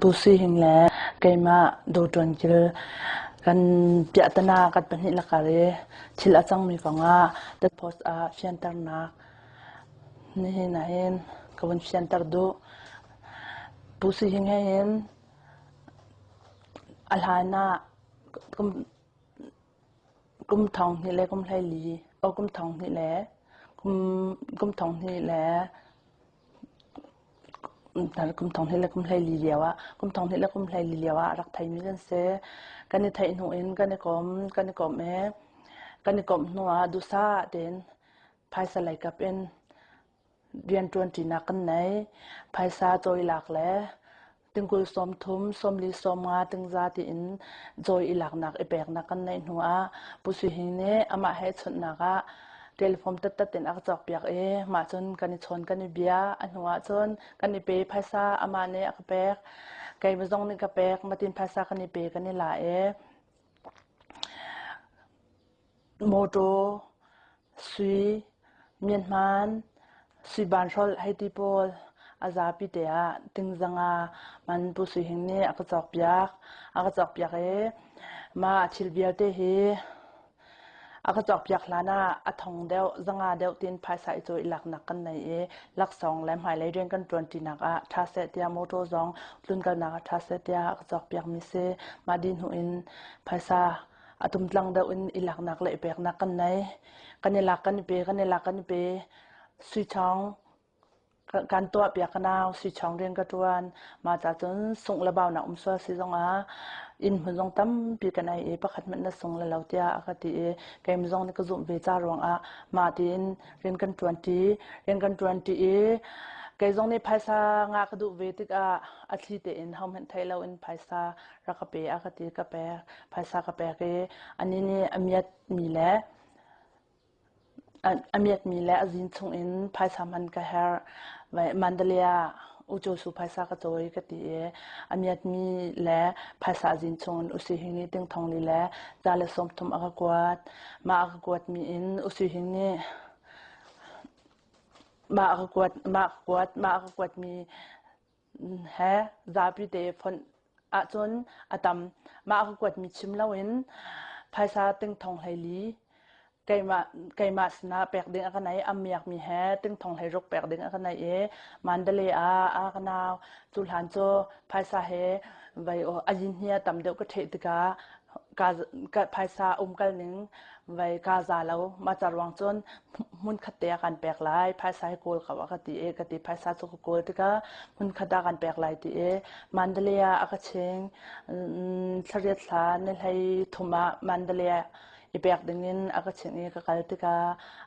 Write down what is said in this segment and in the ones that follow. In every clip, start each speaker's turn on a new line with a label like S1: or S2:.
S1: ผู้ซื้อหิงแลไกมาดูจวนกิลกันเปียตนากันเป็นหิละกะเรชิลจังมีฟังเด็ดโพสเฟียนเตอร์นักนี่นะเห็นกวนเฟียนเตอร์ดูผู้ซื้อหิงเห็นอัลฮานะกุมทองนี่แหละกุมไลลีกุมทองนี่แหละกุมทองนี่แหละแต่กุมทองนี่แหละกุมไลลีเดียวกุมทองนี่แหละกุมไลลีเดียวรักไทยมีกันเสกันในไทยหนูเองกันในกรมแม่กันในกรมหนูดูซาเด่นภายสลายกับเป็นเรียนจวนจีนักกันไหนภายซาจอยหลักแล้วตึงกุลสมทุมสมลีสมงาตึงซาตินจอยหลักนักไอแบกนักกันในหนูผู้สุหิงเนอามาให้ชนนักเทเลโฟนตัดเต็นอักจอกเปียกมาจนกันชนกันเบียอันหัวจนกันเปย์ภาษาอามาเนอักแบกไก่มาจงในกระแบกมาตินภาษากันเปย์กันหลายโมโตซุยเมียนมันซุยบานชอลให้ติโพลอาซาปิเตะตึงจังมันผู้สุหิงเนอักจอกเปียกมาชิลเบียเตเฮอากาศจอกลานาอัทงเดวจังเดวตินภายใส่โจยหลักนักกันในหลักสองแหลมหายเลยเรียนกันจวนจีนักทาเสตียโมโตซองลุนกันนักทาเสตียอากาศจอกมิเซมาดินหูอินภายใส่ตุมตลังเดวอินหลักนักเลยเปียกนักกันในกันในหลักกันเปสุยชองการตัวเปียกนาวสุยชองเรียนกันจวนมาจากจนส่งระเบาหนักสวสิจงอินหุ่นจงตั้มปีกันไอประคัดมันน่ะส่งแล้วเราเตียอากาศเกมจงนี่ก็จุ่มเวจารวงมาดินเรียนกัน20เกมจงนี่ภาษางากระดูเวติกอาทิตย์อินเฮาเห็นไทยเราอินภาษารักเปอากาศกะเปภาษากะเปอันนี้นี่อเมียดมีแล้วจินชงอินภาษามันก็เฮร์ไว้มันเดียอุจสุภาษากระโจยกติอเมียดมีและภาษาจินชงอุสิหิงนี่ตึงทองลีและจาเลสมทุมอากกวดมาอากกวดมีอินอุสิหิงนี่มาอากกวดมีแฮซาปิเตฟอนจนตัมมาอากกวดมีชิมลาวินภาษาตึงทองไฮลีไก่มาสนาแปลกดึงอะไรอเมียกมีแฮตึงทองไฮรกแปลกดึงอะไรมันเดลีอากนาวจุลฮันโจภาษาเฮไวโออายินเฮียตำเดียวก็เทติกาภาษากันหนึ่งไวกาซาแล้วมาจากวังจนมุนขัดเตะกันแปลกหลายภาษาโกลกับกติภาษาสุกโกลติกามุนขัดกันแปลกหลายติมันเดลีอากาเชงเสรียดสารในไทยทุมามันเดลีอีแปลกดึงนินอากาศเชิงก็กลายติกา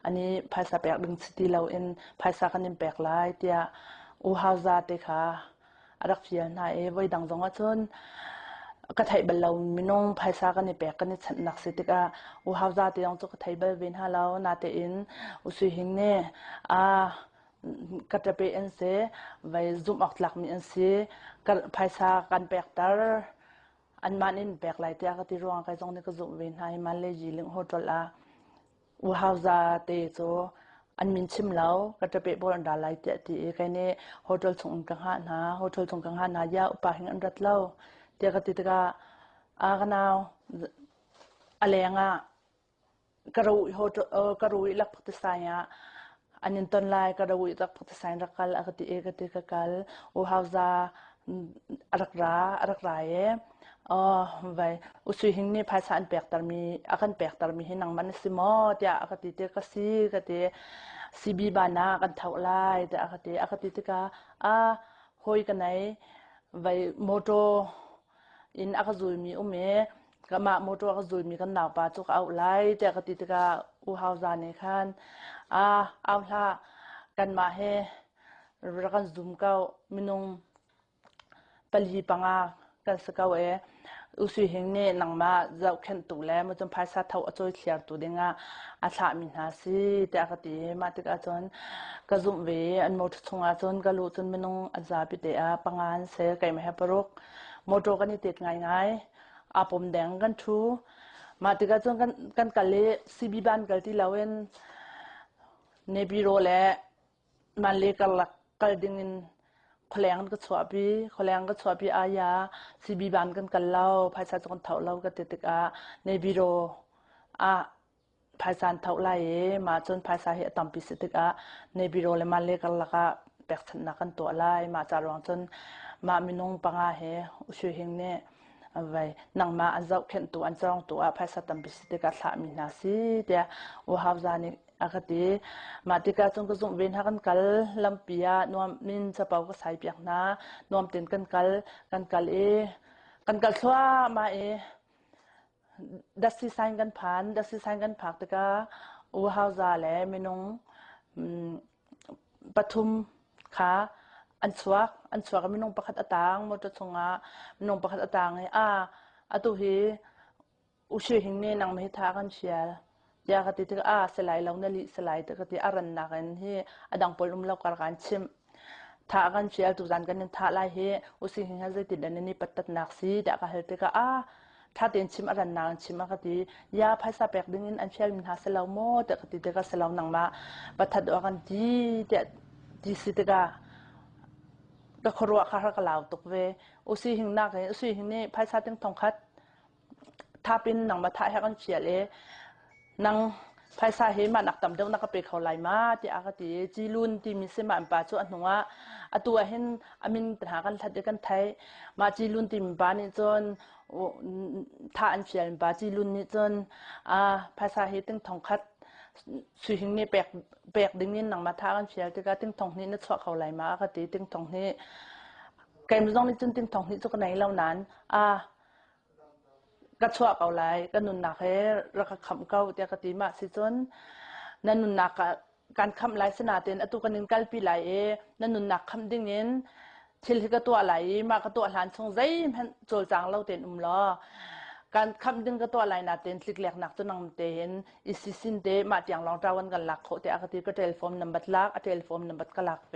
S1: อันนี้ภาษาแปลกดึงสติเราอินภาษากันนินแปลกหลายเดียอูฮาวซาเตค่ะอารักเฟียนไว้ดังจงว่าจนก็ไทยบัลเรามินงภาษากันนิแปลกกันนิฉันนักสิติกาอูฮาวซาเตยองจุกไทยบัลเวนฮาเรานาเตอินอุสุหิงเน่ก็จะเป็นเสไว้ซุ่มออกหลักมีเสก็ภาษากันแปลกตาอันมันอินแบกไหลเตียกติรวงใครจงนี่ก็จุเวนให้มันเลยจีลิงโฮตลาอูฮาวซาเตโซอันมินชิมแล้วก็จะเป็นบริษัทไหลเตียตีใครเนี่ยโฮตลส่งกังหันหาโฮตลส่งกังหันหายาอุปาหิงอันรัดเล่าเตียกติตกากันเอาอะไรงกระดูโฮตกระดูลักพัฒสายอันนี้ต้นลายกระดูลักพัฒสายรักกัลกติกัลอูฮาวซารักรายไว้อุสุหิงนี่ภาษาอันแปลกตามีอากันแปลกตามีให้นังมันสิมอเดียอากติเตกสีกติซีบีบานากันเท่าไรแต่อากติเตกาหอยกันไหนไว้โมโตอินอากจุยมีเมกมาโมโตอากจุยมีกันหนาวปาจุกเอาไรแต่อากติเตกาอูฮาวซานี่คันเอาละกันมาให้รักันซุ่มเก้ามินงปลีปังกันสกาวอุสุหิงเนี่ยนังมาเจ้าเข็นตุแล้วมันจนภาษาเท่าอจอยเขียนตัวเด้งอาชามินาสีแต่อากติมาติกาจนกระซุ่มเวอันโมทุงอาจนกระลุจนมินงอาจาปิเตะปังงานเสกไก่ไม่ให้ปรุกโมโตกันนี่ติดง่ายอาปมแดงกันทูมาติกาจนกันกัลเลซีบีบันกัลที่เราเองเนบิโรและมันเลกัลดิ่ง คนแรงก็ชัวปีคนแรงก็ชัวปีอายาซีบีบันกันเล่าภายใต้จนเท่าเล่าก็ติดอาในบิโรภายใต้เท่าไรมาจนภายใต้เหตุตามพิสิทธิ์ในบิโรเลยมาเล็กละก็แบกชนะกันตัวไล่มาจารวงจนมามินงปังอาเหช่วยเฮงเนี่ยไว้นังมาอันเจ้าเข็นตัวอันเจ้าตัวภายใต้ตามพิสิทธิ์ก็สามีนาสีเดียว่าฮาวจานี่อากาศมาติกาจงก็จงเว้นหากันกัลลำปียนวมมินจะเป่าก็ใส่เปียกนะนวมเต็นกันกัลกันกัลชัวมาดัชซีไซน์กันผ่านดัชซีไซน์กันผักติกาอูฮาวซาเล่มินงปทุมขาอันสวกมินงประคัดอตางมดจงอามินงประคัดอตางอตุฮีอุชิหิงเนี่ยนังไม่ทากันเชียยากติดสลายเราเนี่ยลิสลายแต่กติอารันนักันที่อดังปลุมเราการชิมทากันเชียตุจันกันยันทาลายเฮอุสิหิงฮัจติดดันนี่ปัตตนักซีแต่ก็เฮติกถ้าเต็นชิมอารันนังชิมกติยาภาษาแปลกดึงอินอันเชียมินหาสลาวโมแต่กติดก็สลาวนังมาปัตตดกันดีสิติก็ครัวข้าก็ลาวตกเวอุสิหิงนักอุสิหิงนี่ภาษาตึงทองคัดถ้าเป็นนังมาทายให้กันเชียเลยนังภายใต้เหตุมันนักตำเดิมนักเปรเขาไหลมาที่อากาศจีรุนที่มีเสมาป่าจวนหัวตัวเห็นอามินปัญหากันทัดกันไทยมาจีรุนที่มีป่านี่จนท่าอันเชียนป่าจีรุนนี่จนภายใต้เหตุตึงทองคัดสุหิงนี่แปลกดึงนี่หนังมาท่ากันเชียที่ก็ตึงทองนี่นึกชอบเขาไหลมาอากาศตึงทองนี่แกมจ้องนี่จนตึงทองนี่จุกไหนเล่านั้นก็ชัวเอาไรก็นุนหนักให้รักคำเก่าแต่กติมาสิจนนั่นนุนหนักการคำไรสนาเต็นอตุกันนินกัลปีไหลนั่นนุนหนักคำดิ่งนี้ทิลที่ก็ตัวไหลมากก็ตัวหลานชงใจมันโจลจางเราเต็นล้อการคำดิ่งก็ตัวไหลนาเต็นสิกแหลกหนักจนนังเต็นอิสิสินเตมาเตียงลองเจ้าวันกันหลักเขาแต่กติก็เทเลโฟนนับบัตรลักเทเลโฟนนับบัตรกลักเ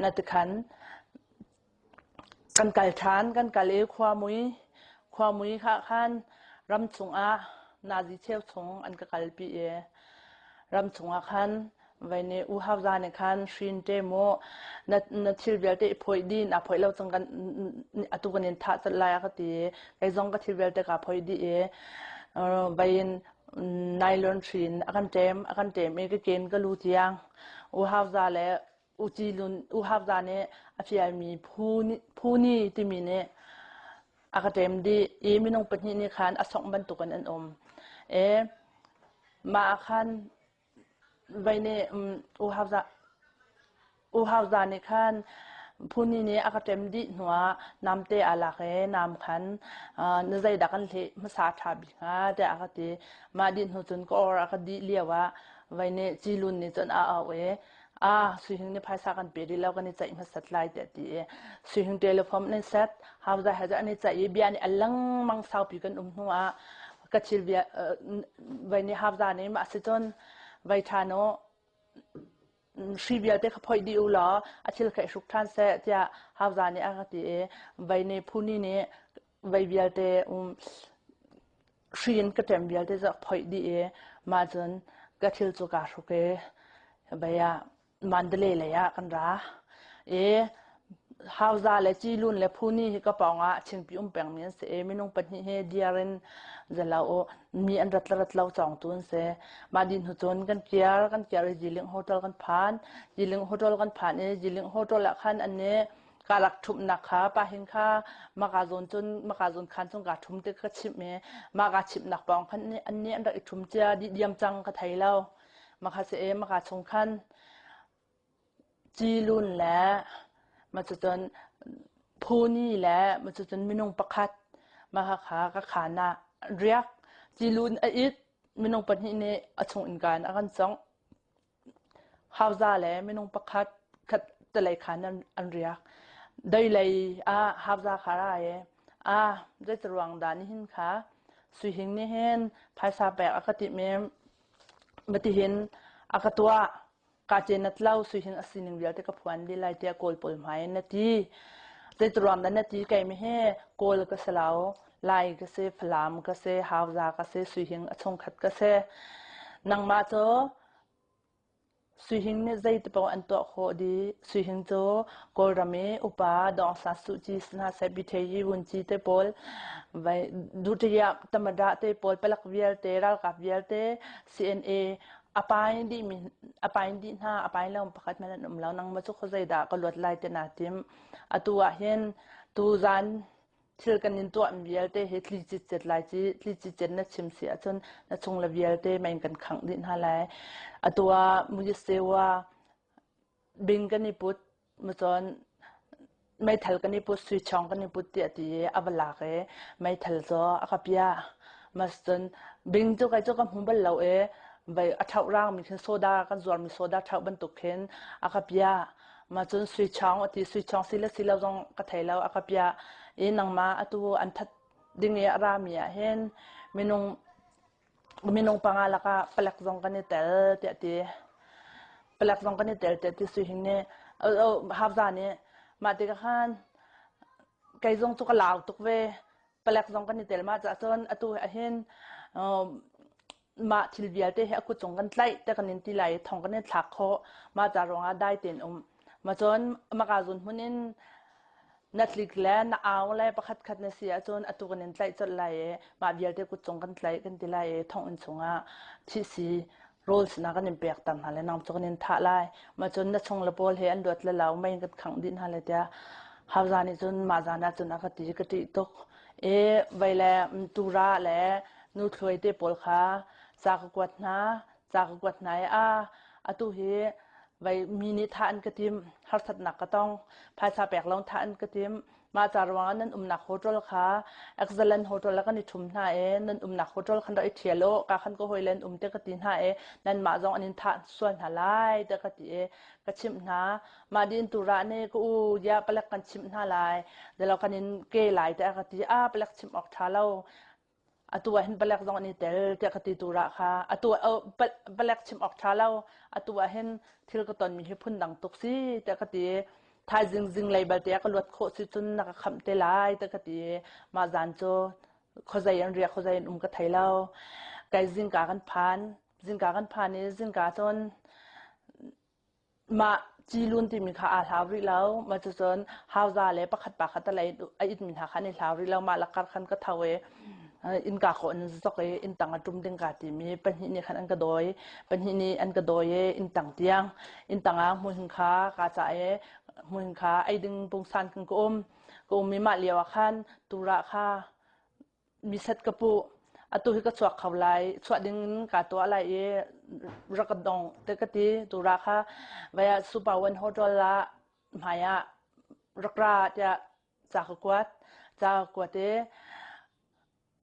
S1: นัดขันกันกัลชานกันกัลความมุยค่ะขันรำชงนาจิเชลชงอันก็กัลปีรำชงขันวันนี้อุฮาวจานขันชินเตโมนัดทิลเวลเตพอยดีนพอยเราจังกันตุกันนินทัศน์ลายก็ตีไอจงก็ทิลเวลเตกับพอยดีวันไนลอนชินอากันเต็มก็เกณฑ์ก็รู้จียงอุฮาวจานและอุจิลุนอุฮาวจานเนี่ยอภิยามีผู้นี่ที่มีเนี่ยอากาศดีมินงปนินิคันอสงบันตุกันอันมาคันวันนี้อุฮาวจานิคันผู้นี้เนี่ยอากาศดีหัวนำเตอลาเกนำคันนใจดักันเลยมาสาธาบิฮะแต่อากาศมาดินหัวจนก็อากาศดีเลียวว่าวันนี้จีรุนนี่จนสุหิงนี่ภายสากันเปรีแล้วกันนี่ใจมาสัตไลแต่ดีสุหิงเทเลฟอมนี่เซตฮาวจะอันนี้ใจเบียนี่อัลลังมังสาวปีกันหัวกัจฉิลเบียวันนี้ฮาวจะนี่มาสิจนวัยชาโนชีเบียเด็กพอยดีอุลาอาชิลเคยสุขทันเสที่ฮาวจะนี่อากาศวันนี้ผู้นี้เนี่ยวัยเบียเตชีนก็เต็มเบียเตจะพอยดีมาจนกัจฉิลจุกาสุเกบายมันเดเลยเลยกันราฮาวซาเลจีลุนเลพูนี่ก็ปองชิงพิอุมเปียงเมียนเสมินงปัญหาเดียรินจะเล่ามีอันรัดเล่าจองตุนเสมาดินหุจนกันเกียร์จิลิงโฮเทลกันผ่านจิลิงโฮเทลกันผ่านจิลิงโฮเทลละคันอันนี้การลักทุบนักขาปะหินข้ามากาจนคันจงการทุมเด็กก็ชิบเมมากาชิบนักปองคันนี้อันนี้อันดักทุมเจ้าดิเดียมจังก็ไทยเล่ามาคาเสมากาชงคันจีลุนและมาจนผู้นี่และมาจนมินงประคัดมาขาขานาเรียกจีลุนอิดมินงปัญหาเนี่ยอชงอินการอากันสองฮาวซาและมินงประคัดขัดตะไลขานันอันเรียกได้เลยฮาวซาขาไรได้ตรวงดานี่หินขาสุหิงนี่เห็นภายซาแปกอคติเมมบัติเห็นอากาตัวกาเจนัทเล่าสุหิงอสินิงเดียวแต่กับพวนดีไลเตียโกลปลไม้นาทีแต่ตรวมนั้นนาทีไก่ไม่ให้โกลก็เสลาไลก็เสฟลามก็เสฮาวซาก็เสสุหิงอชงขัดก็เสนังมาโจ Sui Hingz ne zai te pau an to kho di Sui Hingz cho kol rame upa dong sa su chi sna se bi the yi wun chi te pol vai du te ya tamada te pol pelak vial te ral ka vial te CNA apai di min apai di na apai lam pakhat man um law nang ma chu kho zai da ko lot lai te na tim atua hen tu zan thil kan in to am vial te he tli chi chet lai chi tli chi chen na chim si achon na chung la vial te main kan khang din ha lai atua mu ji sewa bing kan ni put mu chon mai thal kan ni put sui chong kan ni put ti ati abala ke mai thal zo akapia maston bing chu kai chu ka hum bal lo e vai athau rang mi soda kan zuar mi soda thau ban tu khen akapia ma chun sui chong ati sui chong sila jong ka thailo akapia e nangma atu an that ding ya ra mi a hen minung pangalaka palak jong kan ni tel ti ati palak jong kan ni tel ti Sui Hingz ne hafza ne ma te ka khan kai jong chu ka law tuk ve palak jong kan ni tel ma cha chon atu a hen ma thil vial te he aku chong kan tlai te kan in ti lai thong kan ne thak kho ma cha ronga dai ten ma chon ma ka zun hunin natlik la na aw la pakhat khat na sia chon atu kan in tlai chot lai ma vial te ku chong kan tlai kan ti lai thong in chunga thi si roles na kan in pek tam hale nam chu kan in tha lai ma chon na chong la pol he an dot la law mai kan khang din hale tia hawzani chun ma jana chun ka ti tok e vaila tura le nu thloi te pol kha cha ka kwat na a atu he vai mini tha an ka tim har sat na ka tong phai sa pek long tha an ka tim ma charwang nan na hotel kha excellent hotel la ka ni thum na e nan na hotel khan da thialo ka khan ko hoilen te ka tin ha e nan ma jong anin tha suan halai te ka ti e ka chim na ma din tura ne ko u ya palak kan chim na lai de lo kanin ke lai te ka ti a palak chim ok thalo atua hen balak zong ani tel te ka ti tura kha atua balak chim ok thalo atua hen thil ka ton mi he phun dang tok si te ka ti tha jing lai bal te ka lot kho si chun na ka kham te lai te ka ti ma jan cho khozai an ria khozai ka thailo kai jing ka kan phan ni jing ka chon ma chi lun ti mi kha a hlawri law ma chon hauza le pakhat lai a it min ha khani hlawri law ma lakar khan ka thawe in ka kho an zok e in tang atum ding ka ti mi panhi ni khan an ka doi panhi ni an ka doi e in tang tiang in tanga mun kha ka cha e mun kha ai ding pung san kan ko mi ma liawa khan tura kha mi sat ka pu atu hi ka chuak khawlai chuak ding ka to lai e rakadong te ka ti tura kha vaya super one hotel la maya rakra ja cha kwat e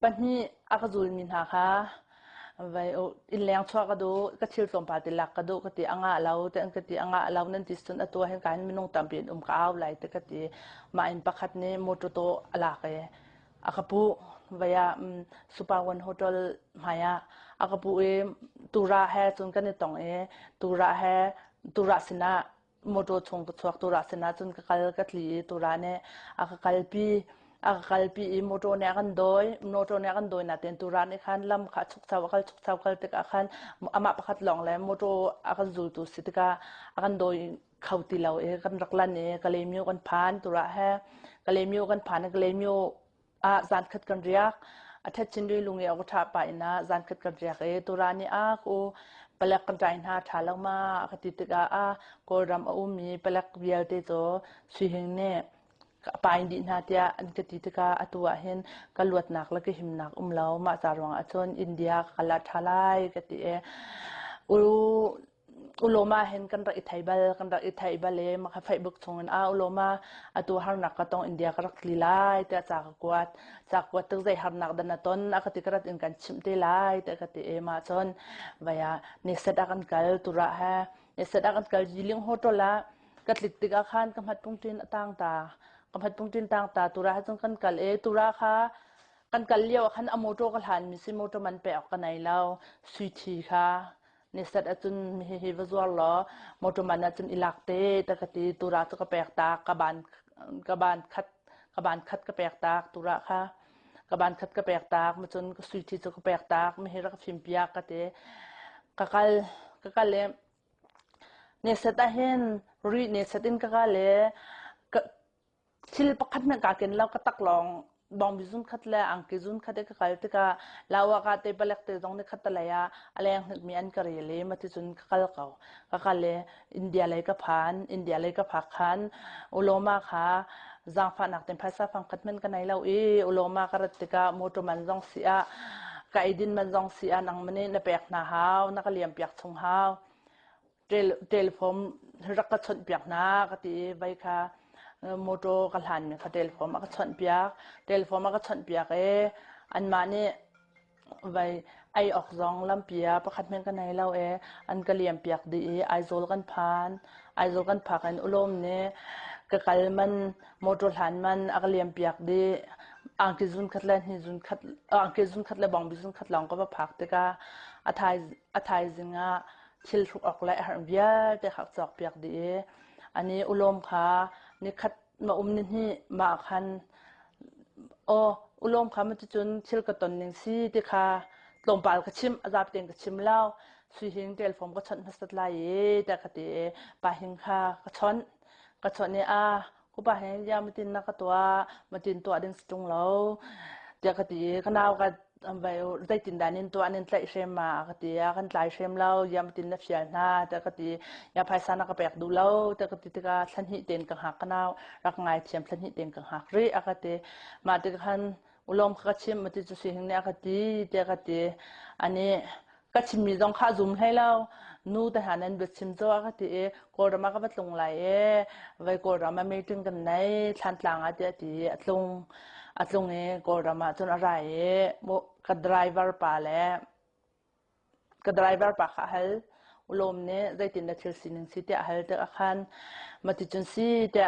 S1: panhi akazul min ha kha vai in leng chwa ka do ka thil som pa ti lak ka do ka ti anga lau te an ka ti anga lau nan ti sun atwa hen kan minung tampin ka aw lai te ka ti ma in pakhat ne moto to ala ke akapu vaya super one hotel maya akapu e tura hai chun kan ni tong e tura sina moto chung ka chuak tura sina chun ka kal ka thli tura ne akalpi moto ne kan doi na ten turan e khan lam kha chuk chaw te ka khan ama pakhat long le moto akan zul tu sitka akan doi khauti law e kan raklan ne kalemiu kan phan tura ha kalemiu kan phan kalemiu a zan khat kan riak atha chindui lungi aw tha pa ina zan khat kan riak e turani a ko palak kan tain ha thalama khati tika a koram a umi palak vial te to Sui Hingz ne pain di na tia an ka ti ka atua hen ka luat nak la ka him nak law ma charwang a chon India kala thalai ka ti e uloma hen kan ra ithaibal e ma kha Facebook chungan a uloma atu har nak ka tong India ka rak lilai ta cha kwat tu zai har nak dana ton a ka ti karat in kan chimte lai ta ka ti e ma chon vaya ni set akan kal tura ha ni set akan kal jiling hotola katlik tika khan kamhat pungtin atang ta kamhat pungtin tang ta tura ha chung kan kal e tura kha kan kal liaw khan amoto kal han mi si moto man pe ka nai law sui thi kha ni sat achun hi visual lo moto man achun ilakte takati tura chu ka pek ta kaban khat ka pek ta tura kha kaban khat ka pek ta ma chun ka sui thi chu ka pek ta mi hera ka phim pia ka te kakal le เนี่ยเสตาเห็นรีเนี่ยเสตินก็เลยชิลปักขัดเมื่อกาเกินแล้วก็ตักลองบองบิซุนขัดเลยอังกิซุนขัดก็กลายเป็นก็ลาวากาเตบเล็กเตจงเนี่ยขัดเลยอะอะไรอย่างนี้มีอันกระเรเลยมาที่ซุนก็กลเขาก็กลเลยอินเดียเลยก็ผ่านอินเดียเลยก็พักขันอุโลมาค่ะจางฟันนักเต็มภาษาฟังขัดมันกันไหนแล้วอุโลมาก็รัตติกาโมตุมันจงเสียกายดินมันจงเสียนังมันเนี่ยนับเปียกนาฮาวนักเลี้ยงเปียกชงฮาวเทลฟอมรักกระชนเปียกนากติใบค่ะโมโตกัลหันเนี่ยค่ะเทลฟอมก็ชนเปียกเทลฟอมก็ชนเปียกอันมาเนี่ยไว้ไอออกซองลำเปียประคัดเมืองกันไหนเราอันกะเลียมเปียกดีไอโซลกันพานไอโซลกันผักอันอุลมเนี่ยกะกลมันโมโตหันมันอักเลียมเปียกดีอังกิซุนขัดเล่นฮิซุนขัดอังกิซุนขัดเล่บองบิซุนขัดลองก็มาผักแต่ก็อัทายจิงะชิลทุกออกเลยหันเบียแต่ขักจอกเปียกดีอันนี้อุลมค่ะนี่ขัดมานี่มาคันอุลมค่ะมันจะจนชิลกระตุนหนึ่งซีที่ค่ะลมปาลกระชิมอาจารย์เตียงกระชิมเล่าสุยหิงเดลฟอมกระชอนพัสดุลายแต่กติปาหิงค่ะกระชอนเนี่ยกูปาหิงยามาตินนักตัวมาตินตัวดึงสตุงเล่าแต่กติขนาวกันไปได้ตินดานินตัวนินไลเชมมากติกันไลเชมเล่ายามาตินนับเชียนาแต่กติยาภายสานักแปกดูเล่าแต่กติกาสันหิเต็นกังหักขนาวรักง่ายเทียมสันหิเต็นกังหักรีกติมาติกันอุลมกระชิมมาติจุสิงเนี่ยกติแต่กติอันนี้กระชิมมีต้องข้าซุ่มให้เรานู่แต่หานั้นเบ็ดชิมจ้ากติกอดมาก็มาลงไหลไว้กอดมาไม่ถึงกันไหนชันหลังอาจจะติลงเนี่ยกอดมาจนอะไรโมกระไดรเวอร์ป่าแล้วกระไดรเวอร์ป่าข้าฮัลอุลมเนี่ยได้ติดนัดเชลซีหนึ่งสิเตะฮัลเตะอาคารมาติจุนซีเตะ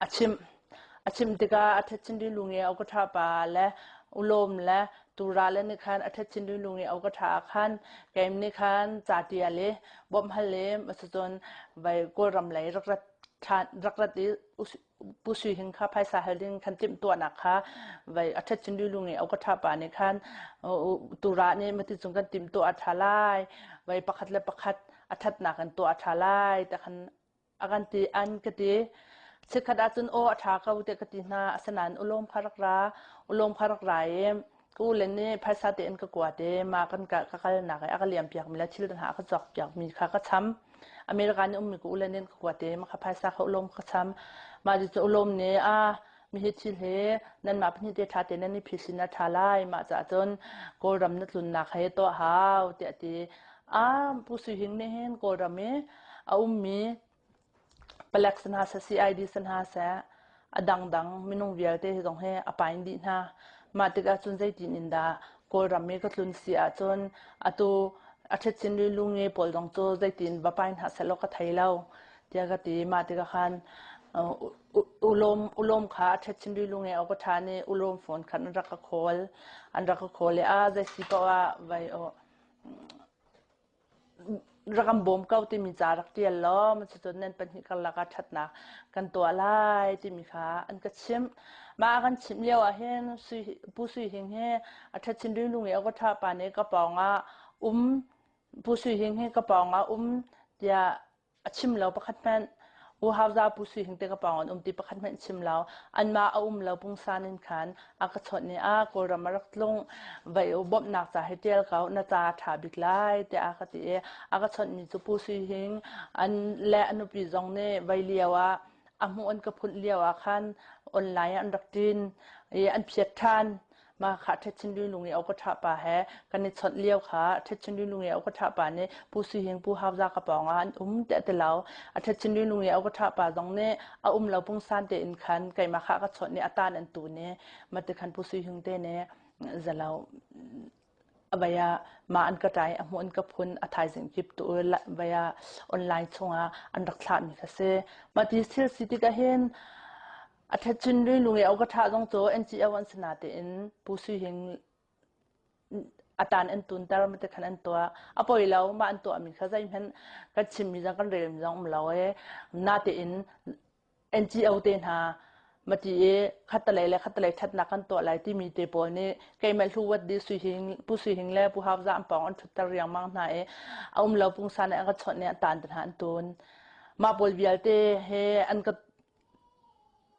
S1: อาชิมติกาอัฐชินดิลุงเอเอากระทาปาและอุลมและตุราและนิคันอัฐชินดิลุงเอเอากระทาคันเกมนิคันจาติอาเลบอมฮัลเลมาสจนไปกรำไหลรักดิผู้สุยหิงค่ะภายสาเหลิงคันติมตัวนักค่ะไปอัฐชินดิลุงเอเอากระทาปานิคันตุราเนี่ยมาติจงกันติมตัวอัฐลายไปประคัดและประคัดอัฐหนักกันตัวอัฐลายแต่คันอากันตีอันกติสิขดาจุนโออัฐาเขาเตกตินาสนานอุลมคารักรากูเล่นนี่ภาษาเตนก็กว่าเดมากันกะหนักไอ้กะเหลี่ยมเปียกมีแล้วชิลตันหาก็จอกเปียกมีค่ะก็ช้ำอเมริกันนี่มีกูเล่นนี่ก็กว่าเดมาค่ะภาษาเขาอุลมก็ช้ำมาดิจะอุลมเนี่ยมีฮิตชิลเฮนั่นมาเป็นฮิตเดชาเตนั่นนี่พิสินาทาไลมาจากจนกูรำนัดลุนนักให้ตัวหาวเตติผู้สุหิงเนี่ยเห็นกูรำเมมีปลักษณะสีไอดีสันหาเสอดังมินงเวียเตะตรงเฮอปายดีนะมาติกาจุนใจดินอินดาโกรามีก็ลุนเสียจนตัวอาทิตย์สินลุงเงปอลตรงโจใจดินบ้าปายหาเสลก็ไทยเล่าเดียกติมาติกาขันอุลมขาอาทิตย์สินลุงเงเอาก็ทานนี่อุลมฝนขันรักโคลเลยใจสิปว่าไว้รักบอมเก้าที่มีจารักเดียร์ล้อมันจะจนเน้นเป็นหิกลักชัดนะกันตัวลายที่มีขาอันก็ชิมมากันชิมเลี้ยวเห็นผู้สุยหิงเฮอาทิตย์ชินดุลุงเอก็ท่าปานนี้กระป๋องผู้สุยหิงเฮกระป๋องเดียชิมแล้วประคัดแม่นฮาวซาผู้สุยหิงเตกระป๋องที่ประคัดแม่นชิมแล้วอันมาแล้วปุงซานินขันอากาศเนี่ยก็รามารักลงไว้บอบหนักจากให้เดียร์เขาน่าจะถาบิกไล่แต่อากาศมีจุผู้สุยหิงอันและอนุปิจงเนี่ยไว้เลียวมุอันกับพุ่นเลียวขันออนไลน์อันรักดินอันเพียรทันมาค่ะเทชินดุลุงเอาก็ท่าป่าแฮกันในชดเลี้ยวค่ะเทชินดุลุงเอาก็ท่าป่าเนี่ยผู้สุยหิงผู้ฮาวจากระป๋องแต่เราเทชินดุลุงเอาก็ท่าป่าตรงนี้เราพุ่งซานเตอินคันไก่มาค่ะก็ชดเนี่ยอัตานอันตูเนี่ยมาติคันผู้สุยหิงเตเนี่ยจะเราใบมาอันกระจายมุอันกับพุ่นอัฐายสิงคลิปตัวใบออนไลน์ช่วงอันรักษามีค่ะเซมาที่เซลซิตี้ก็เห็นอาทิตย์ชินด้วยลุงเอากระทะตรงโจเอ็นจีเอวันสนาเตอินผู้สุยหิงอาตานเอ็นตุนแต่เราไม่ได้ขันเอ็นตัวปอยเรามาอันตัวมีข้าใจเห็นก็ชิมมีจังกันเรียมจังเรานาเตอินเอ็นจีเอเตนหามาจีขัดตะเลยทัดนักกันตัวอะไรที่มีเตปอนี่ใครไม่รู้ว่าดีสุยหิงผู้สุยหิงแล้วผู้หาจามปองอันชุดตะเรียงมังไหนเราปุงซานเนี่ยก็ชดเนี่ยตานตันหันตุน มาบอลเวียลเตเฮอันก็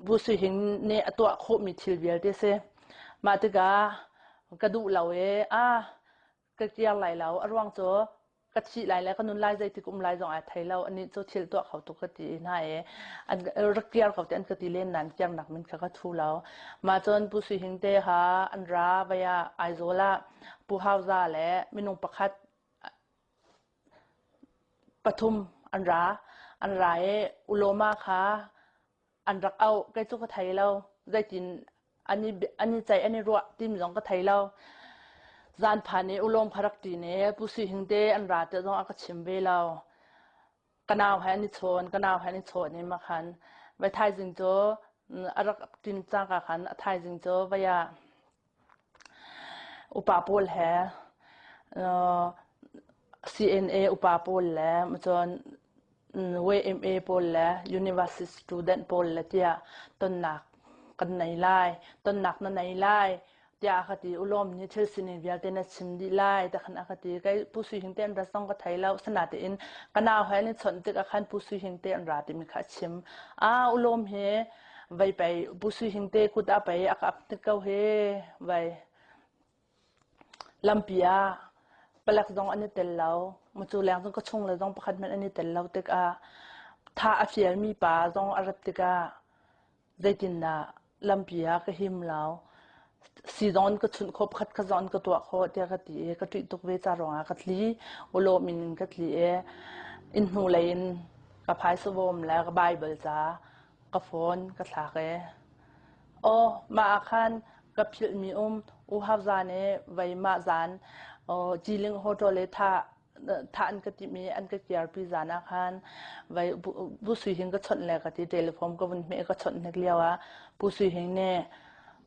S1: บุษหิงเนี่ยตัวโคมิทิลเวียลเตเซมาติกากระดูเหลากระเจียไหลเหลาอรวงโจกระชีไหลแล้วก็นุนไล่ใจที่กุมไล่จงอาไทยเราอันนี้โจเชิลตัวเขาตุกติน่าอันรักเกียร์เขาแต่อันกติเล่นนั้นเกียร์หนักมันก็ทูเรามาจนบุษหิงเตหาอันราบยาไอโซล่าปูฮาวซาและมินุงประคัดปทุมอันราอุโลมาค่ะอันรักเอาใกล้จุกไทยเราใจจินอันนี้ใจอันนี้รัวทีมจงก็ไทยเราจานผ่านนี้อุโลมขรักตีเนี่ยผู้สื่อหิงเตอันราจะต้องอากาศชิมเบลากนาวให้นิชนกนาวให้นิชนนี่มาขันไปไทยจิงโจอารักทีมจ้างกันขันไทยจิงโจไปยาอุปาปอลแฮCNA อุปาปอลแล้วมาจนWMA ปอลแล้ว University Student ปอลแล้วที่ต้นหนักกันในไล่ต้นหนักนั่นในไล่ที่อาคติอุลมนี่เชื่อสินิวิลเตนชิมดีไล่แต่ขันอาคติก็ผู้สื่อหิงเต้นรัศงก็ไทยแล้วสนาตินกันเอาให้นี่สนติกขันผู้สื่อหิงเต้นรัฐมีขัดชิมอุลมเฮไปผู้สื่อหิงเต้คุดไปอากับติกเอาเฮไปลำปีปลักจงอันนี้เตลเรามาจูแรงจงก็ชงเลยจงประคัดมันอันนี้เตลเราติกถ้าอาเฟียมีป่าจงอารัติกใจจินนะลำปีก็หิมเราสีจอนก็ชุนคบขัดขจรก็ตัวเขาเดียกตีก็ตุยตุกเวจารองกัดลีอุโลมินกัดลีอินหูเลนกับพายสวมแล้วก็ไบเบิลจ้ากับฟอนกับสาเกมาอาคันกับพิลมีอุฮาฟซานไว้มาจานจีลิงโฮโตเลถ้าอันก็ติมีอันก็เกียร์พิจารณาคันไว้ผู้สื่อหิงก็ชนแล้วก็ที่เทเลฟอมก็วันเมย์ก็ชนนักเลี้ยวผู้สื่อหิงเนี่ย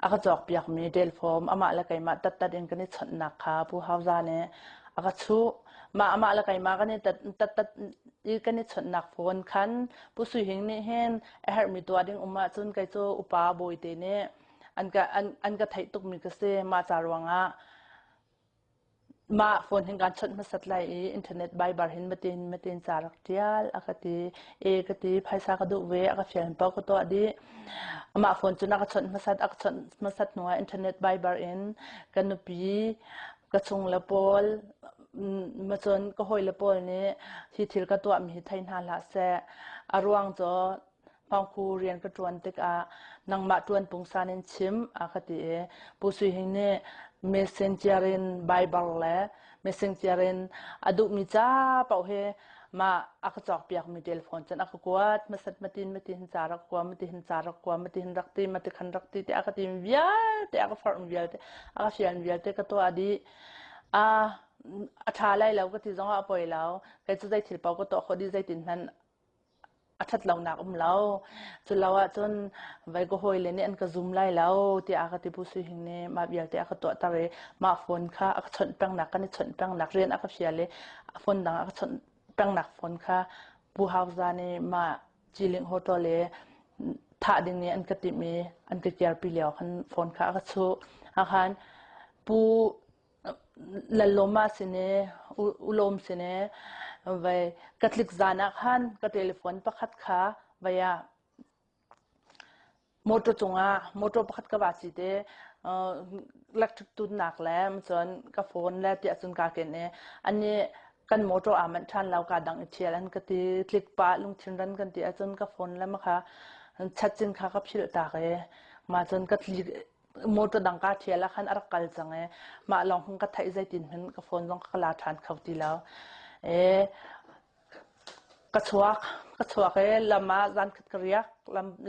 S1: อากาศจอกเปียกมีเทเลฟอมอามาละไกมาตัดเองก็นี่ชนนักค่ะผู้ฮาวซาเนี่ยอากาศชูมาอามาละไกมาก็นี่ตัดอีก็นี่ชนนักฝนคันผู้สื่อหิงเนี่ยเห็นเฮร์มีตัวดิ้งมาจนไกโจอุปาโบยเตเนี่ยอันก็ไทยตุกมีก็เซมาจารวงมาฝนเห็นการชดมาสัตไลอินเทอร์เน็ตใบบาร์เห็นมาเตียนจารักเดียลอากาศกติภายสากระดูเวอากาศเฟียนเปาก็ตัวดีมาฝนจุนักชดมาสัตอากาศมาสัตหน่วยอินเทอร์เน็ตใบบาร์เอ็นกันนุปีกระชงละปอลมาจนก็หอยละปอลนี้ที่ทิลกตัวมีไทยนาละแสอารวงจอพองคูเรียนกระจวนติกนังมาจวนปุงซานินชิมอากาศผู้สื่อหิงเนี่ยmessengerin bible le messengerin adu mi cha pau he ma akachok piak mi telephone chan akakwat masat matin charak kwa matin rakti matikhan rakti te akati via te akafarm via te akasian via te ka to adi atha lai lo ka ti zonga apoi lo kai chu jai thil pau ko to khodi jai tin hanอัดเหล่านักเราจนเราจนไว้ก็หอยเลยเนี่ยอันก็ซุ่มไล่เราที่อากาศผู้สื่อหิงเนี่ยมาเบียดที่อากาศตัวตาเรมาฝนค่ะอากาศชนแป้งหนักกันนี่ชนแป้งหนักเรียนอากาศเสียเลยฝนดังอากาศชนแป้งหนักฝนค่ะผู้ฮาวซาเนี่ยมาจีลิงโฮโตเลยท่าดิ่งเนี่ยอันก็ติมีอันก็เกี่ยวปีเหลียวขันฝนค่ะอากาศชูอาคารผู้ละลมมาสิเนี่ยอุลมสิเนี่ยไว้กัดลิกจานักฮันกัดเทเลโฟนประคัดขาไว้มอเตอร์จงมอเตอร์ประคัดกบาสิเดลักทุกตุนหนักแล้วมันส่วนกับโฟนแล้วที่อาจจะการเกิดเนี่ยอันนี้กันมอเตอร์มันชันเราการดังเชียร์แล้วก็ที่คลิกปะลงทิ้งรันกันที่อาจจะกับโฟนแล้วมั้งค่ะชัดเจนค่ะกับพิลตาเกมาจนกัดลิกมอเตอร์ดังการเชียร์แล้วขันอรักกัลจังมาลองคงกัดไทยใจตินเห็นกับโฟนต้องกลาทานเขาทีแล้วกระชวกลำมาจันขัดกระยัก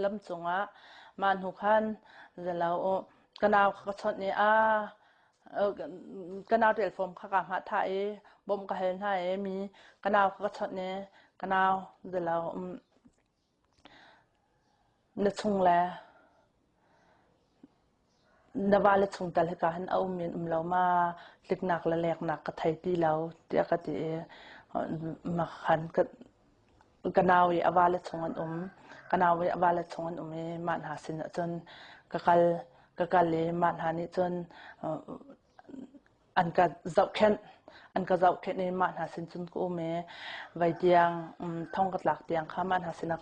S1: ลำจงมันหุขันจะเรากระนาวกระชดเนี่ยกระนาวเทลโฟมข้ากามหาไทยบ่มกระเห็นไทยมีกระนาวกระชดเนี่ยกระนาวจะเราเนชงแล้วนวาเลชงแต่ละการเอาเมียนเรามาเล็กหนักและแหลกหนักกระไทยที่เราเดี๋ยวก็จะมาขันกันเอาอวาเลชงอันกันเอาอวาเลชงอันมันหาสินจนกะกะเลยมันหานี่จนอันก็จับแค้น อันก็จะแค่นี้มันหาสินจุนกูเมไว้เตียงท่องกระหลักเตียงข้ามันหาสินัก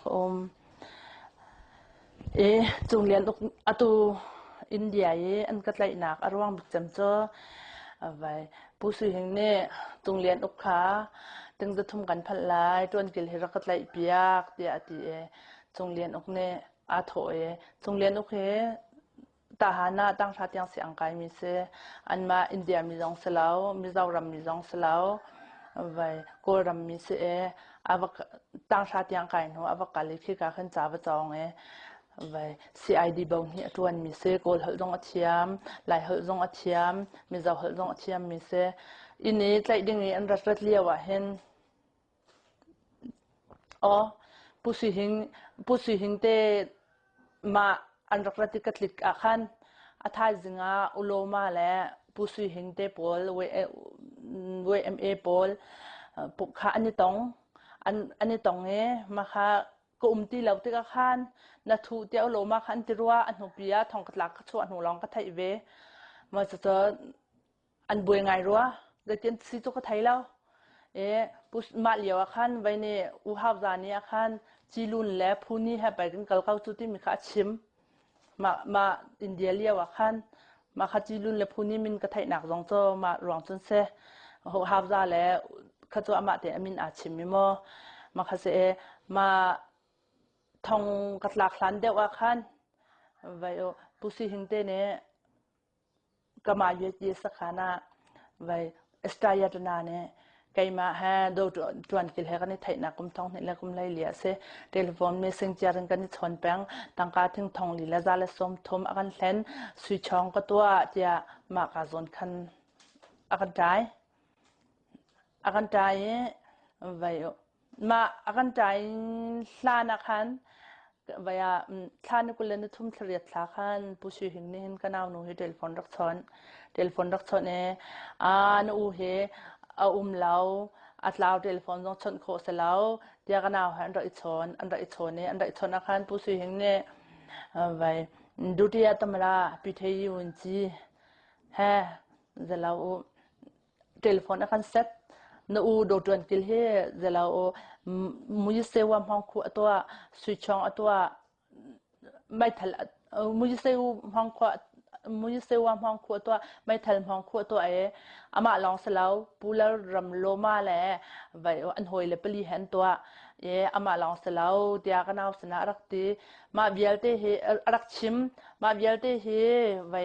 S1: จงเรียนอตูอินเดียอันก็ไหลหนักอารวงบิจำเจอไว้ผู้สื่อแห่งนี้จงเรียนอกขาตึงจะทุ่มกันพันลายตัวนกิลเฮรักไหลเปียกเดียตีจงเรียนอกเนี่ยอาโถจงเรียนอกเฮทหารตั้งชาติยังเสียงกายมีเสอันมาอินเดียมีจงเสลาวมิจารมีจงเสลาวไว้กูรำมีเสอวกตั้งชาติยังกายหนูอวกาศลิขิกาขึ้นจ้าบจองไว้ CID บ่งเนี่ยตัวนมีเสกูเหลจงอัจฉริยไหลเหลจงอัจฉริยมิจารเหลจงอัจฉริยมีเสอินนี้ใจดิ่งนี้อันรัดเลียวเห็นผู้สื่อหิงเตมาอันรักรติกัดลิกอาคันอาทายจิงาอุโลมาและผู้สื่อหิงเตปอลเวเอ็มเอปอลปุกขาอันนี้ตองอันนี้ตองมาค่ะก็ตีเหล่าที่อาคันนัทูเตียวโลมาคันติรัวอันหูปียทองกัดลักชวนหูลองกัดไทยเวมาจะอันบวยไงรัวเดี๋ยวเจนซีจุกไทยแล้วปุสมาเลียวอาคันไว้เนี่ยอุฮาวจานี่อาคันจีลุนและพูนี่ให้ไปกันกัลเขาจุดที่มีข้าชิมมาอินเดียเลียวอาคันมาข้าจีลุนและพูนี่มินกระไทยหนักรองโจมารองจนเสอุฮาวจาและข้าตัวอามาเตอมินอาชิมมิโมมาข้าเสมาทองกัดหลักหลันเดียวอาคันไว้ปุสิหิงเตเนี่ยก็มาเยอะๆสักขนาดไว้เอสตายาตนาเนี่ยไกมาฮะดูจวนกิลเฮกันนี่ไทยนักกุมทองนี่แหละกุมไล่เลียเสเทเลโฟนเมสเซนเจอร์กันนี่ชนแปงตั้งการถึงทองลีละซาเลสมทมอากันเล่นสุยชองก็ตัวจะมากระจนคันอากันใจไว้มาอากันใจลานักขันไว้ท่านกุลนิทุ่มเสียดสาขันผู้ช่วยหิงนี่เห็นกันเอาหนูให้เทเลโฟนรักชนนูเฮเอาเล้าอัดเล้าเทเลโฟนต้องชนโคเสเล้าเดียกันเอาอันไรชนเนี่ยอันไรชนอาคารผู้สื่อหิงเนี่ยไว้ดูที่อัตมาลาพิเทยุนจีเฮ้จะเล้าเทเลโฟนอาคารเซ็ตนูดูจวนกิลเฮจะเล้ามุยเซวามห้องคู่ตัวสวิตชองตัวไม่ทันมุยเซวห้องคู่ตัวไม่ทันห้องคู่ตัวอามาลองเสลาปูลรำโลมาแหละไว้อันหอยเลปลีเห็นตัวอามาลองเสลาเดียกันเอาสนารักตีมาเบียลเตเฮรักชิมมาเบียลเตเฮไว้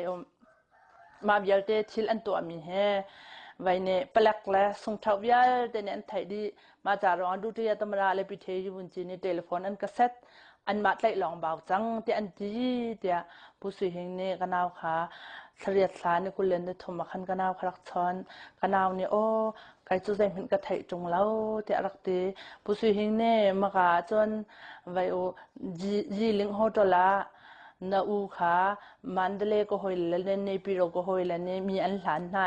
S1: มาเบียลเตทิลอันตัวมีเฮไว้เนี่ยเปลักและส่งทวีลเตเนนไทยดีมาจากรองดูที่ตำราเลปิเทยุบุญจีนี่เทเลโฟนอันกระเซ็ตอันมาไล่ลองเบาจังที่อันดีเดียผู้สื่อหิงเนี่ยกันเอาค่ะเสียดสารนี่คุณเล่นได้ทมมาขันกันเอาคลักช้อนกันเอาเนี่ยใครจะใจเห็นกระไทยจงเล่าที่รักตีผู้สื่อหิงเนี่ยมากาจนไว้จีลิงโฮตละนาอูค่ะมันเดเลก็หอยเล่นในปีโรก็หอยเล่นเนี่ยมีอันหลานให้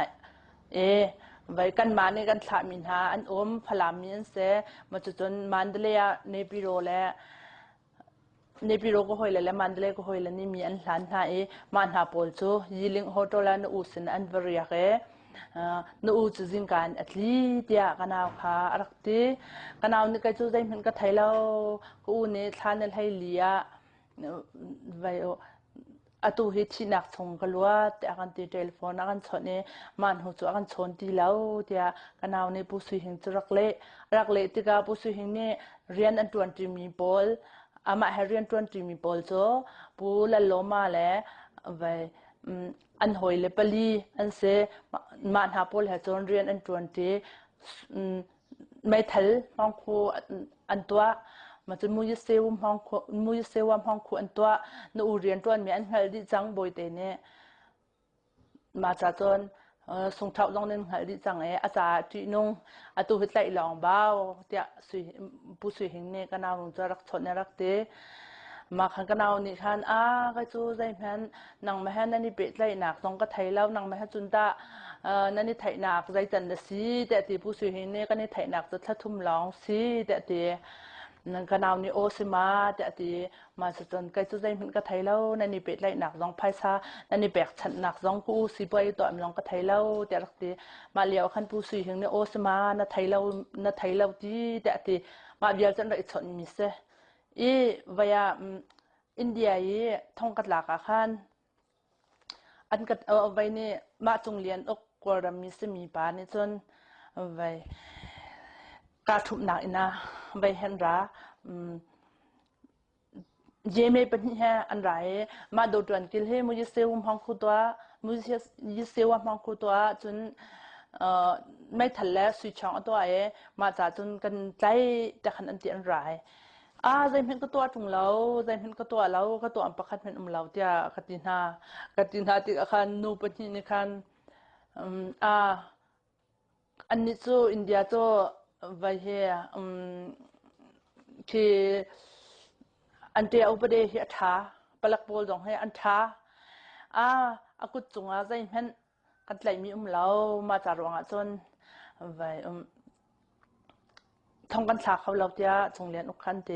S1: ไว้กันมาในกันถามินหาอันพลามีนเสมาจนมันเดลียในปีโรและในปีโรก็หอยและมันเดลียก็หอยและนี่มีอันหลานหามันหาปอลจูยิลิงโฮโตลานูสินอันบริยาเกนูจะจิงการอัตลีเดียกันเอาค่ะรักตีกันเอานี่ก็จะได้เหมือนกับไทยเรากูเนี่ยทานอะไรเลียไว้อตูฮิชินักชงกลัวแต่อากันตีเทเลโฟนอากันชนเนี่ยมันหัวจุอากันชนตีแล้วเดียกันเอาเนี่ยผู้สื่อหิงจะรักเละที่กับผู้สื่อหิงเนี่ยเรียนอันตัวทีมีบอลอามาให้เรียนตัวทีมีบอลโจ้ผู้ละล้มมาแล้วไว้อันหอยเลปลีอันเสมันหาบอลให้จนเรียนอันตัวทีไม่ทันห้องครูอันตัวมันจะมุยเซวมห้องคู่อันตัวนูเรียนตัวมีอันเหลดิจังบ่อยเตเนี่ยมาจากจนส่งเท่าลองนึงเหลดิจังอาจารย์ที่นุ่งอาตุหิตไหลลองเบาเดียผู้สื่อหิงเนี่ยกันเอาลงจะรักชนรักเตมาขันกันเอานี่ขันก็จูใจแม่นนังแม่นั่นนี่เป็ดไหลหนักต้องก็ไทยแล้วนังแม่จุนตานั่นนี่ไทยหนักใจจันทร์สีแต่ที่ผู้สื่อหิงเนี่ยก็นี่ไทยหนักจะทัดทุ่มร้องสีแต่ที่ นั่นก็นาวนี่โอซิมาแต่ตีมาสจนใกล้จะได้เห็นก็ไทยแล้วนั่นนี่เป็ดไหลหนักร้องไพศาลนั่นนี่แบกฉันหนักร้องกูสิบอยตัวมันร้องก็ไทยแล้วแต่ละทีมาเลี้ยวขันผู้สื่อถึงเนี่ยโอซิมาน่ะไทยแล้วที่แต่ตีมาเบียร์จนได้ชนมิเซอีวายอินเดียอีท่องกัดหลักอาคารอันกัดเอาไว้นี่มาจงเรียนอกกวามิเซมีปานี่จนไว้การทุบหนักนะไว้เห็นราเยเมเป็นแค่อันไรมาดูตัวนกิลให้มุจิเซวมังคุตัวมุจิเซวมังคุตัวจนไม่ทันแล้วสุช่องตัวมาจากจนกันใจจะขันอันเตียนไรใจเห็นก็ตัวจุงเราใจเห็นก็ตัวเราก็ตัวอันประคันเป็นเราเดียกัตินาติอาคารนูปนินิคันอันนี้จูอินเดียจูไว้เฮียคืออันเดียอุปเดชท้าปลักโบลตรงให้อันท้าอากุจงใจเห็นกันไหลมีเรามาจากรวงจนไว้ท่องกันฉากเขาเราเดียจงเรียนอุคันเต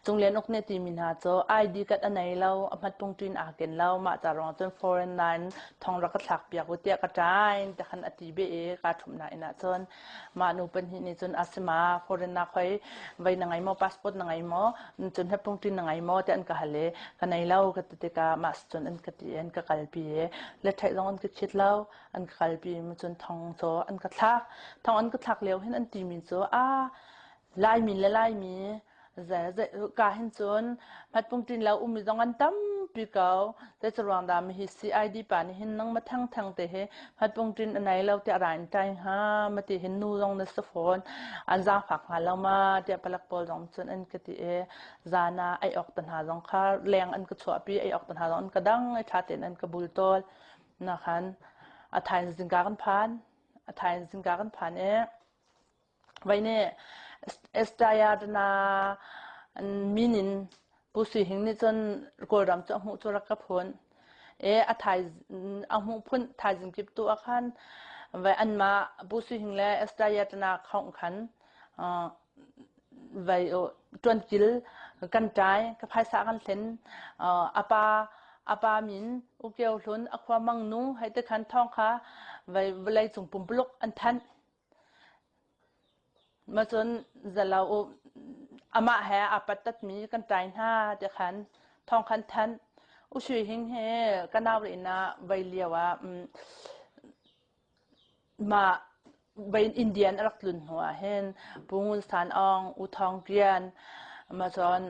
S1: จงเรียนอุกเนตีมินาโจไอดีกัดอันไหนเราอมัดปงจีนอาเกนเรามาจากรองจน foreign line ท่องรักฉากเปียกเตียกระจายแต่ขันอติเบเอการถุมนายนะจนมาหนูเป็นหินจนอาสมา foreign นักไว้ไว้นังไงมอ passport นังไงมอจนให้ปงจีนนังไงมอแต่อันก็ฮัลเลกันไหนเราก็ติกามาจนอันก็ตีอันก็กัลปีและไทยลองอันก็คิดเราอันก็กัลปีมันจนท่องโจอันก็ทักท่องอันก็ทักเลี้ยวเห็นอันตีมินโจไล่มีและไล่มีจะกาเห็นจนพัดปุ่งจินแล้วมีต้องอันตั้มปีเก่าแต่จะรองดามฮิซีไอดีป่านเห็นนั่งมาทั้งเตะพัดปุ่งจินอันไหนเราจะอ่านใจฮะมาที่เห็นนูรงในสฟอนอันจางฝักหาเรามาเดี๋ยวปลักปอลรองจนอันก็ที่จานาไอออกตันหารองค่าแรงอันก็ชัวปีไอออกตันหารองอันก็ดังไอชาเตนอันก็บุลโตลนะคะอาทายสิงการผ่านไว้เนี่ยเอสตายาดนามินินผู้สื่อหิงนี่จนกอดรำจะหูจุรกพลอาทายหูพ้นทายจิงกิบตัวขันไว้อันมาผู้สื่อหิงและเอสตายาดนาของขันไว้จวนกิลกันใจกับภายสากันเซนอาปามินอุเกียวหลุนอความมังนูให้ตะขันท่องค่ะไว้เวลาส่งปุ่มปลุกอันทันมาจนจะเราอามาแห่อาปัตตัดมีกันใจหน้าเดี๋ยวขันทองขันทันอุชุยหิงเฮกันเอาเลยนะใบเลียวว่ามาใบอินเดียนรักลุนหัวเห็นปูงสถานองอุทองเรียนมาจน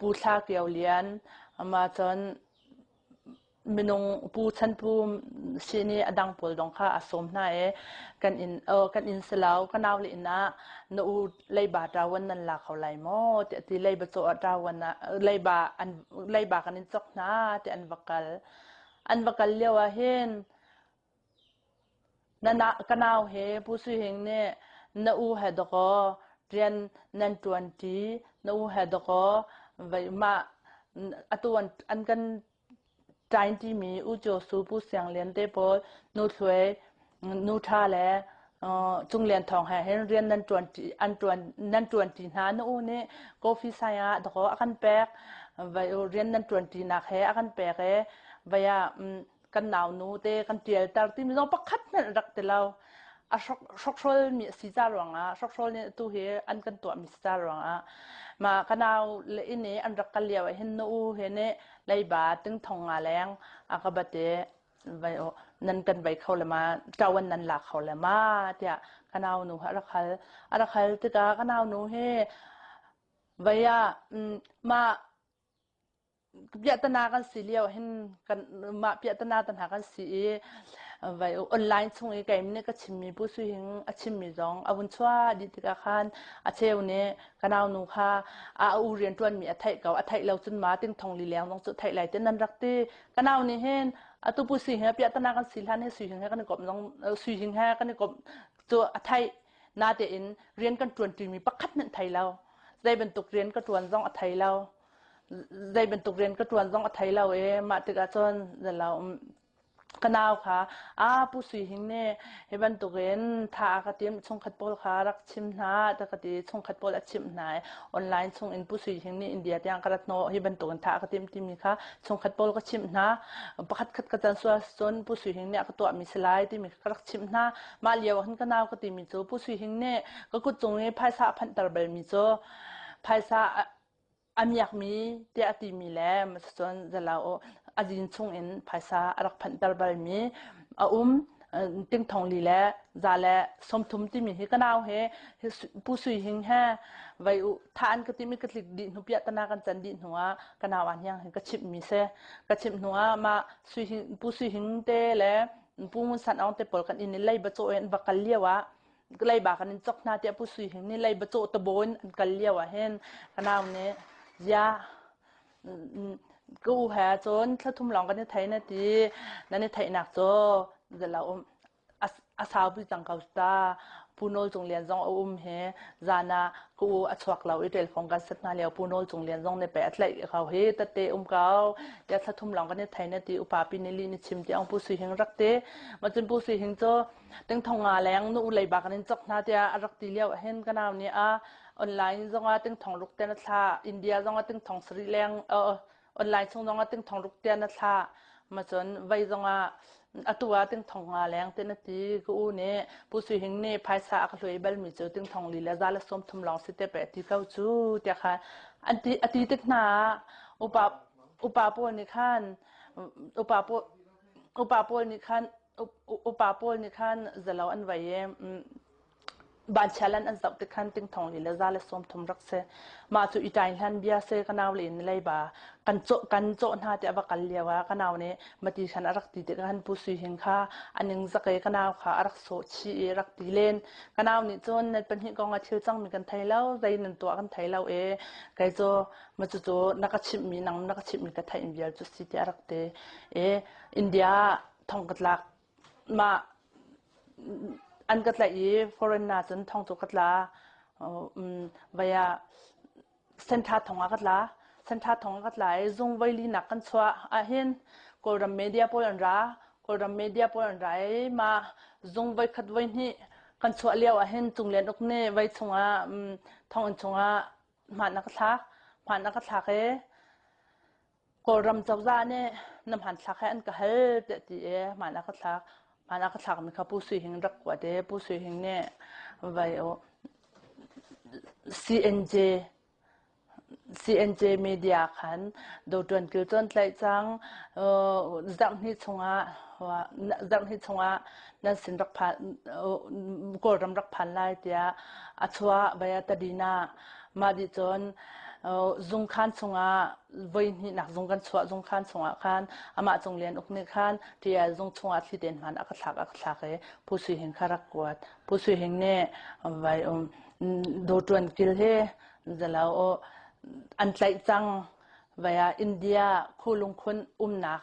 S1: ปูชาเกียวเลียนมาจนมินงปูชันปูชีนีอดังปลดงค่ะอสมน่ากันอินสลาวกันเอาเลยนะนูเลยบาดาวันนั้นละเขาไหลโมแต่ที่เลยบาโจดาวันนะเลยบากันอินจอกนะแต่อันวักเลี้ยวเห็นนั่นกันเอาเฮผู้สื่อเฮงเนี่ยนูเฮดก็เรียนนัน20นูเฮดก็ไว้มาตัวอันกันใจที่มีอุจจสูผู้เสียงเรียนเตปอนูถวยนูท่าและจงเรียนทองให้เรียนนั่น20หานูนี่กอฟิสายาดอกอากันแปกไว้เรียนนั่น20นักให้อากันแปกไว้กันหนาวนูเตกันเจียตาที่มีต้องประคัดนั่นรักแต่เราช็อกโซลมีสีจารวงช็อกโซลเนี่ยตัวเฮอันกันตัวมีสีจารวงมากันเอาเลยนี่อันรักกันเลียวเห็นนูเห็นเนี่ยเลยบาตึงทองงาแรงอากาบเตไว้นั่นกันไว้เขาเลยมาเจ้าวันนั้นหลักเขาเลยมาเดี๋ยวกันเอาหนูอะไรที่กันเอาหนูเฮไว้มาเปียตนากันสีเลียวเห็นกันมาเปียตนาตันหากันสีไว้ออนไลน์ช่วงนี้ก็มีก็ชิมมีผู้สื่อหิงชิมมีร้องอาวุธชัวดิติกาคันเชลเนี่ยกันเอาหนูค่ะอูเรียนตัวนมีไทยเก่าไทยเราจนมาติ้งทองลีเลี้ยงต้องจุดไทยไหลเต้นนันรักตีกันเอานี่เห็นตัวผู้สื่อหิงเปียตนากันสีล้านให้สื่อหิงให้กันกบต้องสื่อหิงให้กันกบตัวไทยนาเดินเรียนกันตัวนจีมีประคัดนั่นไทยเราได้เป็นตุกเรียนก็ตัวนต้องไทยเราได้เป็นตุกเรียนก็ตัวนต้องไทยเรามาติกาจนเรา กันเอาค่ะผู้สุยหิงเนี่ยเฮบันตุเรนท่ากระเทียมชงขัดโปลค่ะรักชิมนาแต่กระติชงขัดโปลชิมนายออนไลน์ชงอินผู้สุยหิงนี่อินเดียที่อังกฤษโนเฮบันตุเรนท่ากระเทียมที่มีค่ะชงขัดโปลก็ชิมนาประคัดขัดกระจันส่วนส่วนผู้สุยหิงเนี่ยก็ตัวมีสไลด์ที่มีรักชิมนามาเลียวหันกันเอาก็ตีมีโจผู้สุยหิงเนี่ยก็กุจงเนี่ยภายสะพันตระเบลมีโจภายสะอามีอยากมีเดียตีมีแล้วมาส่วนจะเราอาจินชงอินภายสะรักพันตระเบลมีติ้งทองลีแลจาแลสมทุมที่มีให้กันเอาเฮผู้สุยหิงแห่ไว้ทานก็ที่มีกระติกดินหัวเปียตนากันจันดินหัวกันเอาอันยังเห็นกระชิบมีเสกระชิบหัวมาสุยหิงผู้สุยหิงเตแลผู้มุสันเอาเตปอลกันอินนี่ไล่บัจโจเอ็นบักกันเลียวะไล่บากันจอกนาเตผู้สุยหิงนี่ไล่บัจโจตะโบนกันเลียวะเห็นกันเอาเนี่ยยากูแห่จนถ้าทุ่มหลงกันในไทยนาทีนั่นในไทยหนักโจจะเราอาสาวพิจังเขาตาปูโนจงเลียนจงเฮจานากูอัชวักเราอีเดลของกันสัตนาเลียวปูโนจงเลียนจงในแปดไหลเขาเฮตเตเขาอยากถ้าทุ่มหลงกันในไทยนาทีอุปาปินิลีนิชิมที่อังผู้สุยหิงรักเตมันจนผู้สุยหิงโจตั้งทองงาแรงนู่นไหลบากันในจอกนาเตียรักตีเลียวเห็นกันเอาเนี่ยออนไลน์จงว่าตั้งทองลุกเตนทาอินเดียจงว่าตั้งทองสรีแรงออนไลน์จงว่าตั้งทองลุกเตนทามาจนไว้จงว่าตัวตึงทองงาแรงเต้นตีกูเนี่ยผู้สุยหิงเนี่ยภายสะก็เลยเบลมีเจอตึงทองลีแล้วจาละสมทุมลองสิเตเปที่เขาจูเดียค่ะอันที่ตึกหนาอุปาปนี่ขั้นอุปาปนี่ขั้นอุปาปนี่ขั้นจะเล่าอันไว้บานเชลันอันจับติดขันติงทองลีแล้วจาเลสมทุมรักเสมาสู่อีใจลันเบียเสกันเอาเลยในไรบ่ากันโจนาเตอบักกันเลียวกันเอาเนี่ยมาตีฉันรักตีติกันผู้สุยหิงค่ะอันยังสักเอกันเอาค่ะรักโซชีรักตีเลนกันเอาเนี่ยจนในเป็นหิกองอาทิตย์จังมีกันไทยแล้วใจนั่นตัวกันไทยแล้วไกโจมาจู่ๆนักชิมมีนังนักชิมมีกันไทยอินเดียจุดสิเตรักเตอินเดียทองกัดลักมาอันกัดละforeign น่ะจนท่องจุกัดละวายเส้นทางท่องกัดละเส้นทางท่องกัดละจงไว้ลีนักกันชัวเห็นกอรัมเมเดียพอลันรามาจงไว้ขัดไว้นี่กันชัวเลี้ยวเห็นจงเลียนอกเนี่ยไว้ชงท่องชงผ่านนักทักกอรัมเจ้าจ้าเนี่ยนำหันทักให้อันก็เฮเดตีผ่านนักทักมีข้าผู้สุยหิงรักกว่าเด้ผู้สุยหิงเนี่ยไว้CNJ มีเดียขันดูตวนกิลจนไหลจังจังที่ชงนั่นสินรักพันก็รำรักพันไล่เดียอัชวะใบตดีนามาดิจนจงขันชงวันนี้นักจงกันชัวจงขันชงขันอามาจงเลียนอุกนิขันที่จงชงที่เด่นมันอักษรผู้สุยหิงคารักกวดผู้สุยหิงเนี่ยไว้ดูตวนกิลเฮจะแล้วอันไหลจังไว้อินเดียคู่ลงคนหนัก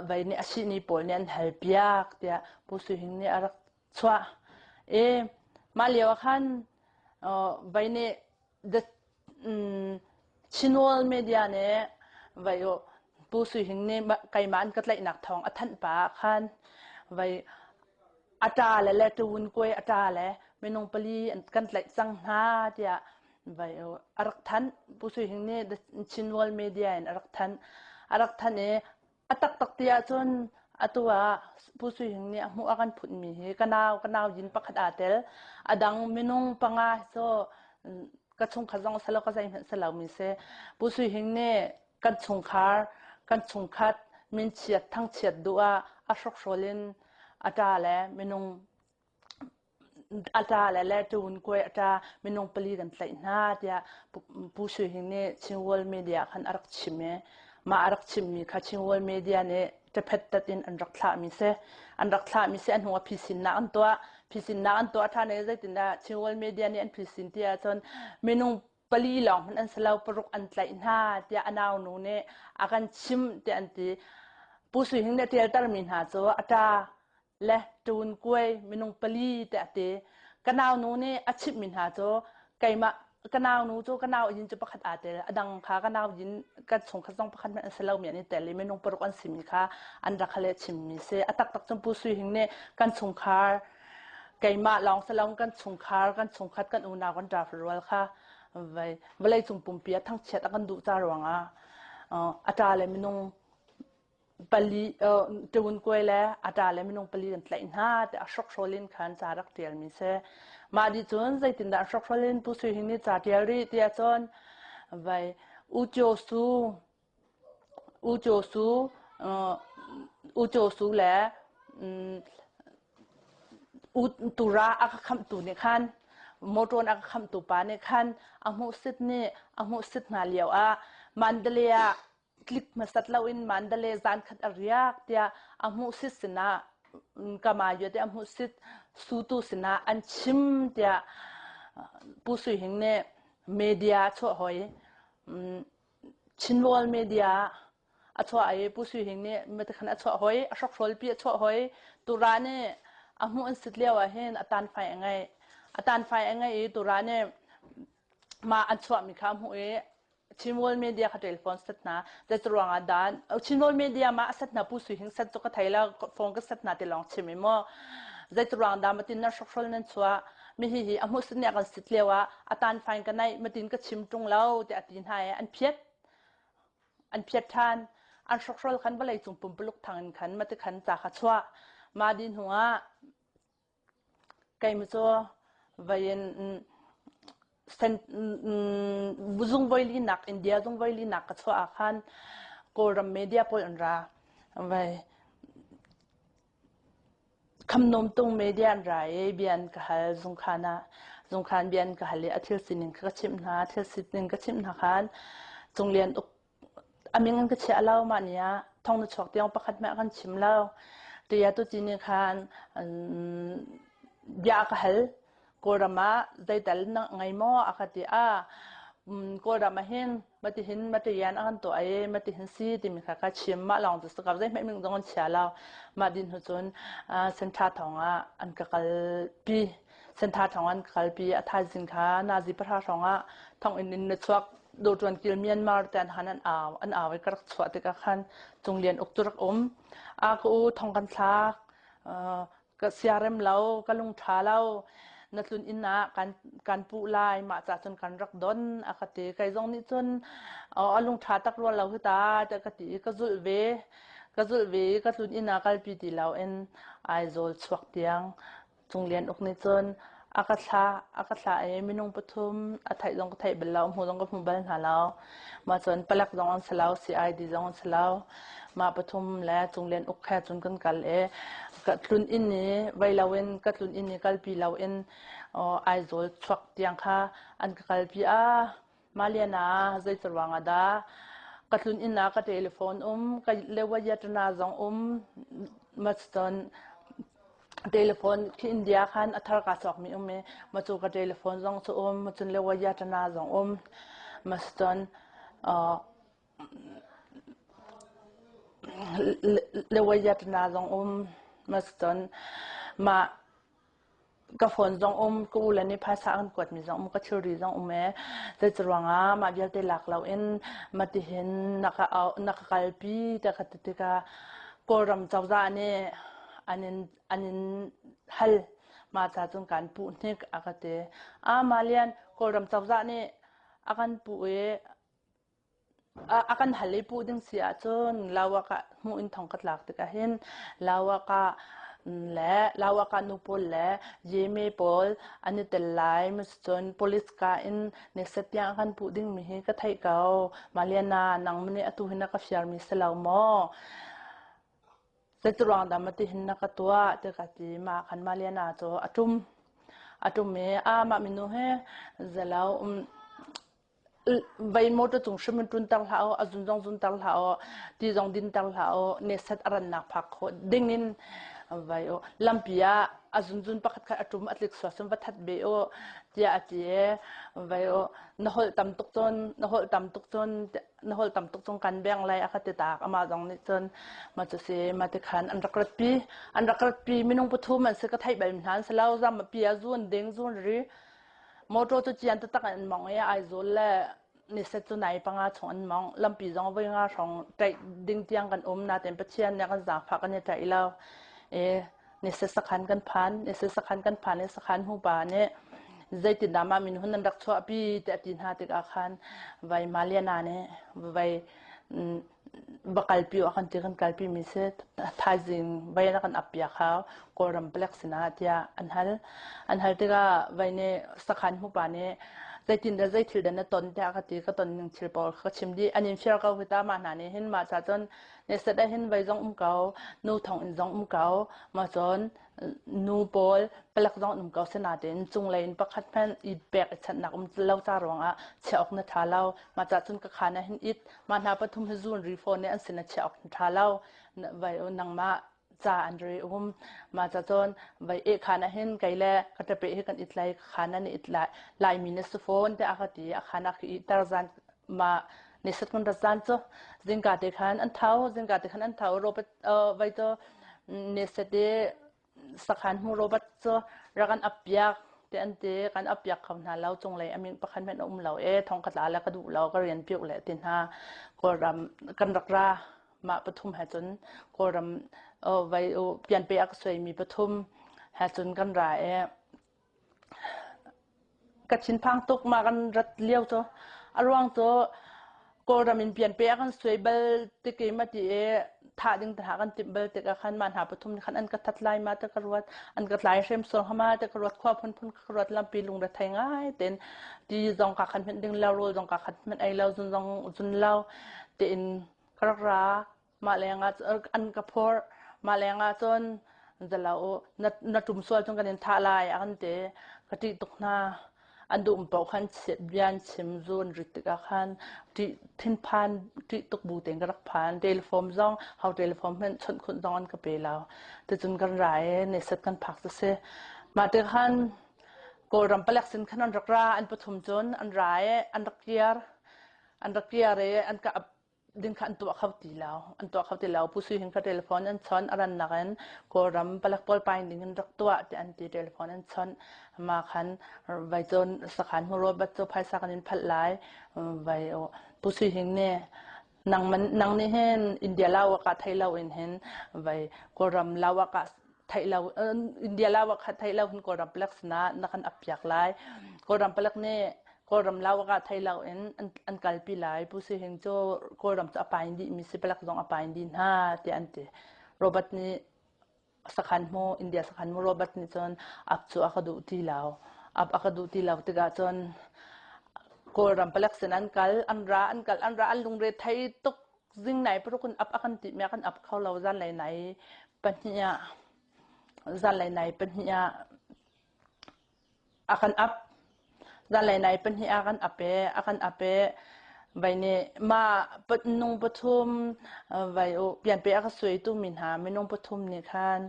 S1: ไว้เนี่ยอาชีพนี้ปนเนี่ยเฮลปียกเดียผู้สุยหิงเนี่ยรักชัวมาเลียวขันไว้เนี่ยชินวลมีเดียเนี่ยไว้ผู้สุยหิงเนี่ยไกมันก็ไหลหนักทองอัฐันปาขันไว้อาจารย์และตัววุ้นกวยอาจารย์และไม่นงปลีกันไหลจังหาเดียไว้อารักทันผู้สุยหิงเนี่ยชินวลมีเดียอารักทันเนี่ยตักเตียจนตัวผู้สุยหิงเนี่ยมัวกันผุดมีกันเอายินปักขัดอาเตลอดังไม่นงปังอาโซกันชงขจงสลักก็ใจเห็นสลาวมีเสผู้สุยหิงเนี่ยกันชงคัดมินเฉียดทั้งเฉียดดัวอาชกโซลินอาจารย์และไม่นงอาจารย์และจูนกวยอาจารย์ไม่นงปลีกันใส่หน้าเดียผู้สุยหิงเนี่ยชิงวอลมีเดียขันอารักชิมมาอารักชิมมีค่ะชิงวอลมีเดียเนี่ยจะเพชรตัดอินอันรักษามีเสอันหัวพิสินนาอันตัวท่านเนี่ยจะติดนะชิวอลมีเดียเนี่ยอันพิสินที่จนเมนูปลีหลงมันอันสลาวปรุกอันไหลหน้าที่อันเอาหนูเนี่ยอาการชิมที่อันที่ผู้สุยหิงเนี่ยที่อัลตร์มินหาโจอาจารย์และจูนกวยเมนูปลีที่อันที่กันเอาหนูเนี่ยอาชิมมินหาโจไก่ กันนาวนู้จูกันนาวยินจะประคัดอาเตลดังค่ะกันนาวยินกันส่งข้าส่งประคัดมันเสลาเมียนี่แต่เลยไม่นุ่งปรกอันสิมีค่ะอันรักเลชิมมีเสตักจมพูสุยหิงเนี่ยกันส่งค่ะไก่มาลองสลองกันส่งค่ะกันส่งคัดกันอุณากันดาฟรัวค่ะไว้เวลาส่งปุ่มเปียทั้งเช็ดกันดูจารวงอาจารย์เลยไม่นุ่งปลีตูนกวยแล้วอาจารย์เลยไม่นุ่งปลีกันไหลหน้าแต่ช็อกโซลินขันจารักเดียร์มีเสมาดิจวนใจตินดาช็อกโซลินผู้สื่อหิงนี่จาเดียรีเดียจวนไว้อุจโจสูแล้วตุระอักขมตุเนี่ยขันโมโตนอักขมตุปาเนี่ยขันอโมสิตเนี่ยอโมสิตนาเลียวมันเดลียคลิกมาสัตว์เราอินมันเดลียจานขัดอริยากเดียอโมสิตสินะกามาอยู่เดียอโมสิตสูตุสินะอันชิมเดียผู้สื่อหิงเนี่ยเมดียช่วยหอยชินวอลเมดียช่วยไอ้ผู้สื่อหิงเนี่ยไม่แต่ขนาดช่วยหอยช็อกโซลปีช่วยหอยตุระเนี่ยอามูอันสิทธิ์เลี้ยวเห็นอาจารย์ไฟยังไงอาจารย์ไฟยังไงตัวร้านเนี่ยมาอันสวามิค่ะมูชินวอลเมียค่ะเทเลโฟนสัตนะแต่ตัวงอาดานชินวอลเมียมาสัตนะผู้สื่อหิงสัตจุกไทยแล้วฟงก็สัตนะที่ลองชิมมั้งแต่ตัวงดามาตินน่าช็อกโซลนั่นชัวมีฮีอามูสิทธิ์เนี่ยกันสิทธิ์เลี้ยวอาจารย์ไฟกันไหนมาตินก็ชิมตรงแล้วแต่อาทิตย์ให้อันเพียรทานอันช็อกโซลขันบะเลยจุ่มปุ่มปลุกทางขันมาติขันจากขัดชัวมาดินหัวไก่มาจัววัยนเซนซุงไวลีนักอินเดียซุงไวลีนักก็ชัวอาคารโกรมเมเดียพอลันราวัยคำนมตรงเมเดียนไรเบียนก็หาซุงขานเบียนก็หาเลยอาทิตย์สินิงก็ชิมนาอาทิตย์สินิงก็ชิมนาคานจงเรียนอามิงันก็เชื่อเล่ามาเนี่ยท่องนึกชอกเตียงประคัดแม่กันชิมเล่าเดียตัวจีนคานยากเหรอโกรามาใจแต่ละนังไงมั่วอาคติโกรามาเห็นมาติเห็นมาติยันอันตัวไอ้มาติเห็นซีติมีข้าก็ชิมมาลองตัวสกัดใจไม่มีตรงนั้นเชื่อเรามาดินหัวจนเส้นทางทองอันกัลปีเส้นทางทองอันกัลปีอัฐสินค้านาจิปะทางทองทองอินเนตสวักดูจวนกิลเมียนมาร์แต่หันอันเอาไว้กระสวดติกาขันจงเรียนอุกตุรักกูทองกันซากก็เสียเร็มเราก็ลุงท้าเรานัดลุนอินนะการปูลายมาจากจนการรักดอนอคติไก่จงนี่จนลุงท้าตักรัวเราคือตาแต่กติก็จุลเวก็ลุนอินนะก็ปีติเราเอ็นไอโซลสวักเตียงจงเรียนอกนี่จนอากาศไอ้มินุงปฐุมอาไทยจงก็ไทยเบลเราหูจงก็หูเบลหาเรามาจนปลักจงอันสลาวซีไอดีจงอันสลาวมาปฐุมและจงเรียนอกแค่จนกันกัลกัดลุนอินนี่ไว้เราเอ็นกัดลุนอินนี่กัลปีเราเอ็นไอโซลสวักเตียงค่ะอันกัลปีมาเลียนาใจสว่างดากัดลุนอินนะกัดเทเลโฟนกัดเลวายาตนาจงมาจนเทเลโฟนที่อินเดียขันอัธรกาศอกมีมาจูกับเทเลโฟนจงสูมาจนเลวายาตนาจงมาจนเลวายาตนาจงมาจนมากับฝนจงกูเลยนี่ภาษาอังกฤษมีจงก็ชื่อรีจงแต่จรวงมาเบียดหลักเราเอ็นมาที่เห็นนักกัลปีแต่ขัดติกาโกรมเจ้าจ้าเนี่ยอันนี้ฮัลมาจากจงการปูนิกอากาศมาเลียนโกรมเจ้าจ้าเนี่ยอาการปูอาการฮัลเลยปูดึงเสียจนลาวกะมูอินทองกัดหลักติกาเห็นลาวกะลาวกานุปอลเยเมปอลอันนี้แต่ไลม์จน police กาอินเนสเตียงกันพูดิ้งมีก็ไทยเก่ามาเลียนานังมันเนี่ยตุหินักฟิอาร์มิสลาวมอแต่ตัวเราดามาติหินักตัวแต่กติมาขันมาเลียนาโจอาตุมมามิโนเฮเจลาวใบมอเตอร์จงชิมตุนตัลหาอาจุนจงจุนตัลหาที่จงดินตัลหาเนสต์อรันนักพักดิ้งนินใบลัมพียอาจุนจุนปักขัดอาตุมอัตลิกสวาสมวัฒน์เบโอที่อาทิใบนหลตำตุกจนกันแบ่งไล่อาคติตากมาจงนี่จนมาจะเสมาติขันอันรักปีมินุงปฐุมมันสกัดให้ใบมันหันสลาวจำมาปีอาจุนเด้งจุนรี โมโตตุจียนตะตักอันมองไอโซลนี่เซตุไหนปังอาชงอันมองลำปีจงวิ่งอาชงใจดิ้งเตียงกันนาเต็มปะเชียนเนี่ยกันจากพักกันเนี่ยใจเรานี่เซสักขันกันพันนี่เซสักขันกันพันนี่สักขันหูบานเนี่ยใจติดดามามินหุ่นนันดักชัวปีแต่ตินหาติกอาคันไว้มาเลียนาเนี่ยไว้บักกัลปิวอาคันติกันกัลปิมิเซตท้ายจริงไว้นักกันอับยาเขากอรัมเปล็กสินาเดียอันฮัลติกาไว้เนี่ยสักขันหูบานเนี่ยใจตินได้ใจถือเดินตนแต่ก็ตีก็ตนหนึ่งชิลปอลก็ชิมดีอันนี้เชื่อเขาวิตามาหนานี่เห็นมาจากจนเนี่ยเสด็จเห็นใบจงเก่านูทองจงเก่ามาจนนูปอลเปลักจงเก่าเสนาเดินจุงเลยประคัดแผ่นอีแบกฉันนักเล่าจารวงอ่ะเชื่อออกนท้าเล่ามาจากจนก็ขานะเห็นอิดมาหน้าปฐุมฮิจูนรีฟอนเนี่ยอันสินะเชื่อออกนท้าเล่าใบนังมาจ่าอันเรียมาจากจนใบขานะเห็นไกลแลก็จะไปเห็นกันอิดไลขานะนี่อิดไลมินิสโฟนแต่อาคดีอาคานะคืออิตาร์ซันมานิสัตคนรัสซันจ้ะจิงกาเดขันอันเท้าจิงกาเดขันอันเท้าโรบัตไว้จ้ะนิสัตเดสักขันหูโรบัตจ้ะรักันอับยักแต่อันเดกันอับยักเขาหน้าเราจงเลยอามินประคันแม่นเราทองกระลาแล้วก็ดูเราก็เรียนเปียวแหละตินหาก็รำกันรักรามาปฐุมหาจนก็รำไว้เปลี่ยนไปอักษรมีปฐุมหาจนกันรายกัดชินพังตุกมากันรัดเลี้ยวจ้ะอารวงจ้ะก็รามินเปลี่ยนไปอักษรเบลติกิมาตีท่าดึงท่ากันติเบลติกขันมันหาปฐุมขันอันกัดทัดลายมาตะกรวดอันกัดลายเชื่อมส่งเข้ามาตะกรวดคว้าพ้นกรวดลำปีลุงระไทยง่ายเต็นที่จงกักขันเป็นดึงเล่าโรยจงกักขันเป็นไอเล่าจนเล่าเต็นกระรามาแรงอันกระพอมาแรงจนจะเล่านัดจุ่มส่วนจงกันเห็นท่าลายอันเตะกติตกหน้าอันดูมเป่าขันเสียบยันชิมโซนริติกาขันที่ทิ้นพันที่ตกบูเต็งกระพันเทเลโฟมซองเขาเทเลโฟมเป็นชนคนซองอันกระเปล่าแต่จนกันไรในเซตกันพักเสียมาเตขันก็รำปลักสินขันอันรักราอันปฐมจนอันไรอันรักเกียร์อันกับดินขันตัวเขาตีแล้วผู้ซื้อหินเขาเทเลโฟนอันช้อนอันนักนั้นก็รำปลักปอลไปดินรักตัวแต่อันตีเทเลโฟนอันช้อนมาขันไว้จนสักขันหัวรถบัดจบภายสักนินพัดไหลไว้ผู้ซื้อหินเนี่ยนางนี่เห็นอินเดียลาวกับไทยลาวเห็นไว้ก็รำลาวกับไทยลาวอินเดียลาวกับไทยลาวเห็นก็รำปลักษณะนักอับอยากไหลก็รำปลักเนี่ยก็รำลาวกับไทยลาวอันกัลปีไหลผู้ซื้อเห็นโจก็รำจะอภัยดีมีสิปลักจงอภัยดีน่าที่อันเตโรบัตนี่สักขันโมอินเดียสักขันโมโรบัตนี่จนอับจูอักดูตีลาวอักดูตีลาวติกาจนก็รำปลักษณะอันราอันลุงเรไทยตุกสิ่งไหนพระคุณอักันติเมียกันอับเขาเราจันไหนปัญญาจันไหนปัญญาอากันอับจันไหนปัญญาอากันอับเปใบนี้มาปนุงปฐุมใบเปลี่ยนไปอักษรตุมินหาไม่นงปฐุมนี่คัน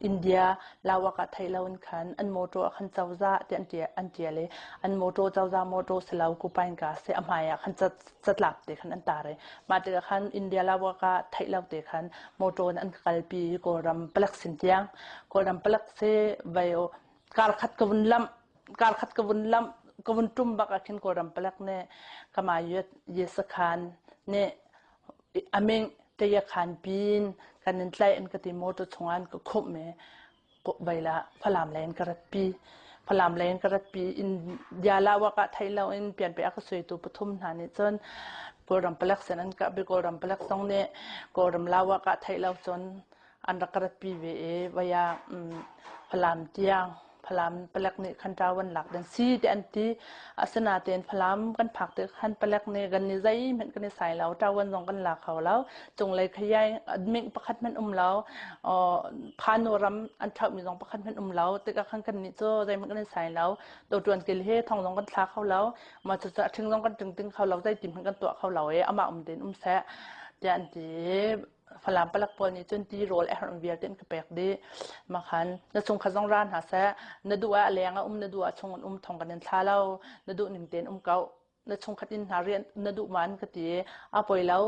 S1: อินเดียลาวกับไทยลาวขันอันโมโตขันเจ้าจ้าที่อันเดียเลยอันโมโตเจ้าจ้าโมโตสลาวกูไปกันเสียอภัยขันจัดหลับเด็กขันอันตาเลยมาเจอขันอินเดียลาวกับไทยลาวเด็กขันโมโตอันกัลปีก็รำปลักสินเทียงก็รำปลักเสใบการขัดกวนลำกวนจุ่มบักขันก็รำปลักเนี่ยขมาเยสขันเนี่ยอเมงเทียขันปีนกันนั่นแหละอันก็ติโมโตชงอันก็คุบเมก็ใบละพลามแรงกระปีอินยาลาวกะไทยลาวอินเปลี่ยนไปอักษรตัวปฐุมธานีจนก็รำปลักเสนันกับก็รำปลักตรงนี้ก็รำลาวกะไทยลาวจนอันรักกระปีเววยาพลามเจียงพลามปลักเนี่ยขันจาวันหลักดังซีแต่อันที่อาสนาเตียนพลามกันผักเตขันปลักเนี่ยกันนี่ใจเหมือนกันในสายเราจาวันจงกันหลักเขาแล้วจงเลยขยายมิงประคัดมันแล้วพานุรำอันเท่ามีจงประคัดมันแล้วแต่ก็ขันกันนี่โจ้ใจเหมือนกันในสายแล้วตัวจวนกิเลสทองจงกันทาเขาแล้วมาจะถึงจงกันตึงเขาเราใจติ่มเหมือนกันตัวเขาเราเอามาเด่นแสะแต่อันที่พลามปลักปอนี่จนตีโรลแอร์เวียเต็นกระเปกดีมาขันนชงขจงร้านหาแสะนดูอะไรงนดูชงทองกันเดินท้าเรานดูหนึ่งเต็นเก่า na chung khatin harian na du man kati apoi lau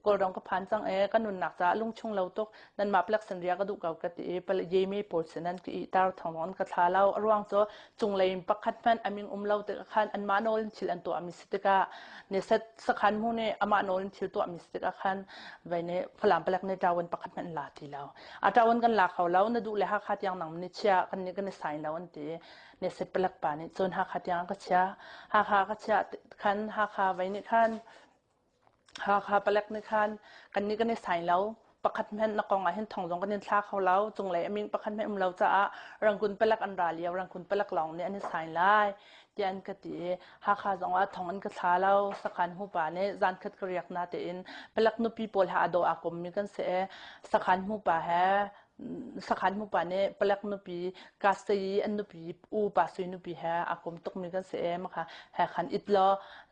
S1: kol rong ka phan chang kan nun nak cha lung chung lau tok nan ma plak san ria ka du kau kati pal ye mi por senan ki tar thawon ka tha lau arwang cho chung lein pakhat man aming lau te khan an ma nol chil an to ami sitika ne set sakhan mu ne ama nol chil to ami sitika khan vai ne phalam plak ne tawon pakhat man la ti lau a tawon kan la khaw lau na du le ha khat yang nang ni chia kan ni kan sai lau an ti ne set plak pa ni chon ha khat yang ka chia ha ka chia khan ha vai ni khan ha palak ni khan kan ni kan sai lau pakhat men na kong a hin thong jong kan thla khaw lau chung le aming pakhat men lau cha rangkun palak an ra liaw rangkun palak long ne ani sai lai tian ka ti ha jong a thong an ka thla lau sakhan hu pa ne zan khat ka riak na te in palak nu people ha do akom mi kan se sakhan hu pa ha sakhan mu pa ne palak nu pi ka sei an nu pi u pa sui nu pi ha akom tok mi kan se ma kha ha khan itlo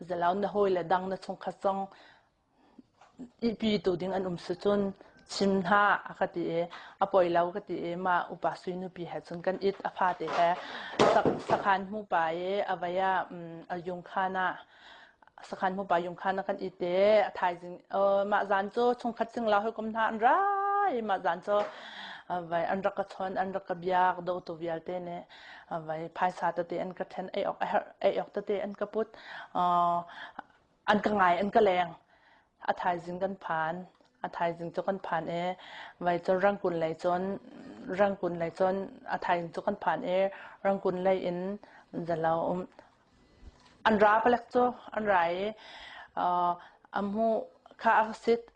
S1: zalaw na hoi la dang na chung kha chong i pi tu ding an su chun chim ha akati apoi lau kati ma upa sui nu pi ha chun kan it apha te ha sakhan mu pa e avaya ayung khana sakhan mu pa yung khana kan ite thai jing ma zan cho chung khat ching la hoi kom tha an ra ma zan cho vai an rak ka chon an rak ka biak do to vial te ne vai phai sa ta te an ka then ai ok ta te an ka put an ka ngai an ka leng a thai jing kan phan a thai jing cho kan phan e vai cho rang kun lai chon a thai jing cho kan phan e rang kun lai in zalaw an ra palak cho an rai amhu kha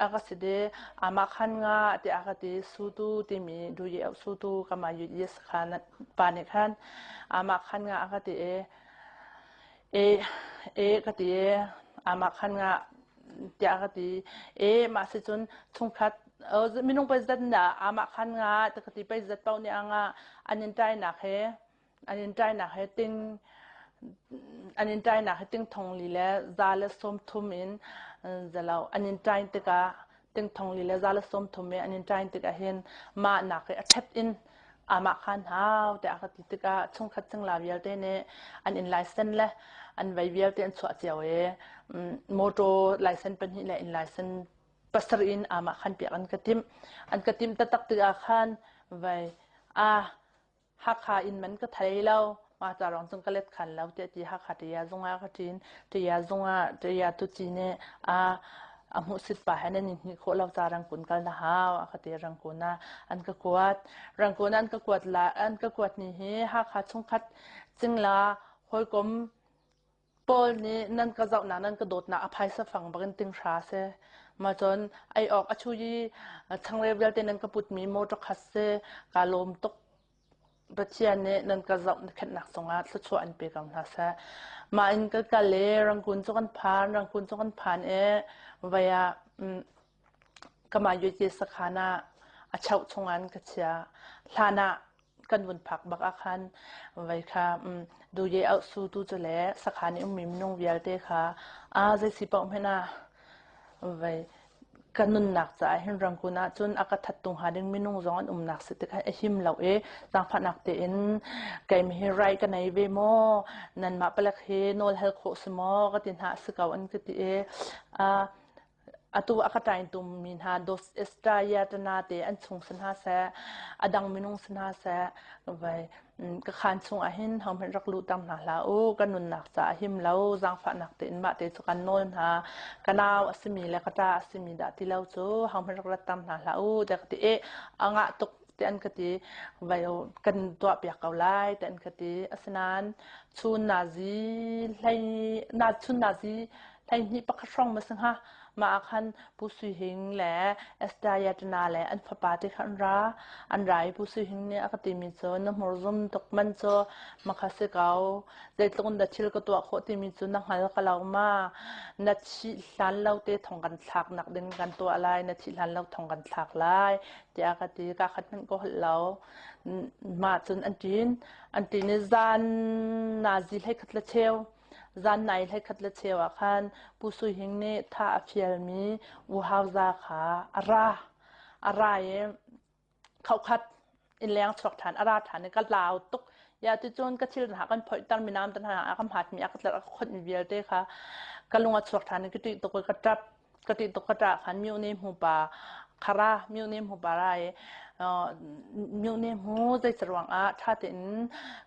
S1: akaside ama khan nga te akati sutu te mi du ye sutu kama yu yes khan pane khan ama khan nga akati e kati ama khan nga te akati ma se chun chungkhat minung pa zat na ama khan nga te kati pa zat pau ni anga anin tai na he ting anin tai na ting thong li le zala som thum in zalaw anin tai te ka ting thong li le zala som thum me anin tai te ka hen ma na ke athep in ama khan haw te akati te ka chung khat chang la vial te ne an in license le an vai vial te an chwa chiaw e moto license pen hi le in license pasar in ama khan pi an katim ta tak te a khan vai ha kha in man ka thai lo ma ta rong chung kalet khan lau te ti ha kha te ya zonga kha tin te ya zonga te ya tu chi ne amu sit pa hanen ni kho lau cha rang kun kal na ha kha te rang kun na an ka kwat rang kun an ka kwat la an ka kwat ni he ha kha chung khat ching la hoi kom pol ni nan ka zau na nan ka dot na aphai sa phang bagin ting sha se ma chon ai ok achu yi chang level te nan ka put mi mo to khas se ka lom tok bachia ne nan ka zau khat nak songa thlu chu an pe kam na sa ma in ka le rang kun chu kan phan e vaya kama yu je sakhana achau chungan ka chia hlana kan bun phak bak a khan vai kha du ye au su tu chale sakhani mim nong vial te kha a je si pau mena vai kanun nak cha hin rang kuna chun aka thattung hading minung zong an nak se te kha him lo e tang pha nak te in kai mi rai ka nei ve mo nan ma palak he nol hel kho smo ka tin ha se kaw an ke ti e atu akatain tum min ha dos extra ya tana te an chung san ha sa adang minung san ha sa vai ka khan chung a hin hom rak lu tam na la o kanun nak cha him lo jang pha nak te in ma te chu kan nol ha kanaw asimi la kata asimi da ti lo chu hom rak la tam na la o da ti e anga tok te an kati vai kan to pya kaw lai te an kati asnan chun nazi lai ni pakhrong ma sang ha ma khan pu sui hing le estaya tna le an phapa te khan ra an rai pu sui hing ne akati mi cho na morzum tok man cho ma kha se kaw zaitlon da thil ka to kho ti mi chu na hal ka law ma na chi hlan lo te thong kan thak nak ding kan to alai na chi hlan lo thong kan thak lai te akati ka khat man ko hlo ma chun an tin ne zan na zi lai khat la cheu zan nai lai khat la chewa khan pu sui hing ne tha aphial mi u hauza kha ara ye khau khat in leng chok than ara than ka law tuk ya tu chon ka thil na kan phoi tar minam tan ha akam hat mi akatla khot mi bial te kha kalunga chuak than ki ti to ka trap ka ti to ka ta khan mi ne mu pa khara mi ne mu pa ra e mi ne mu zai charwang a tha tin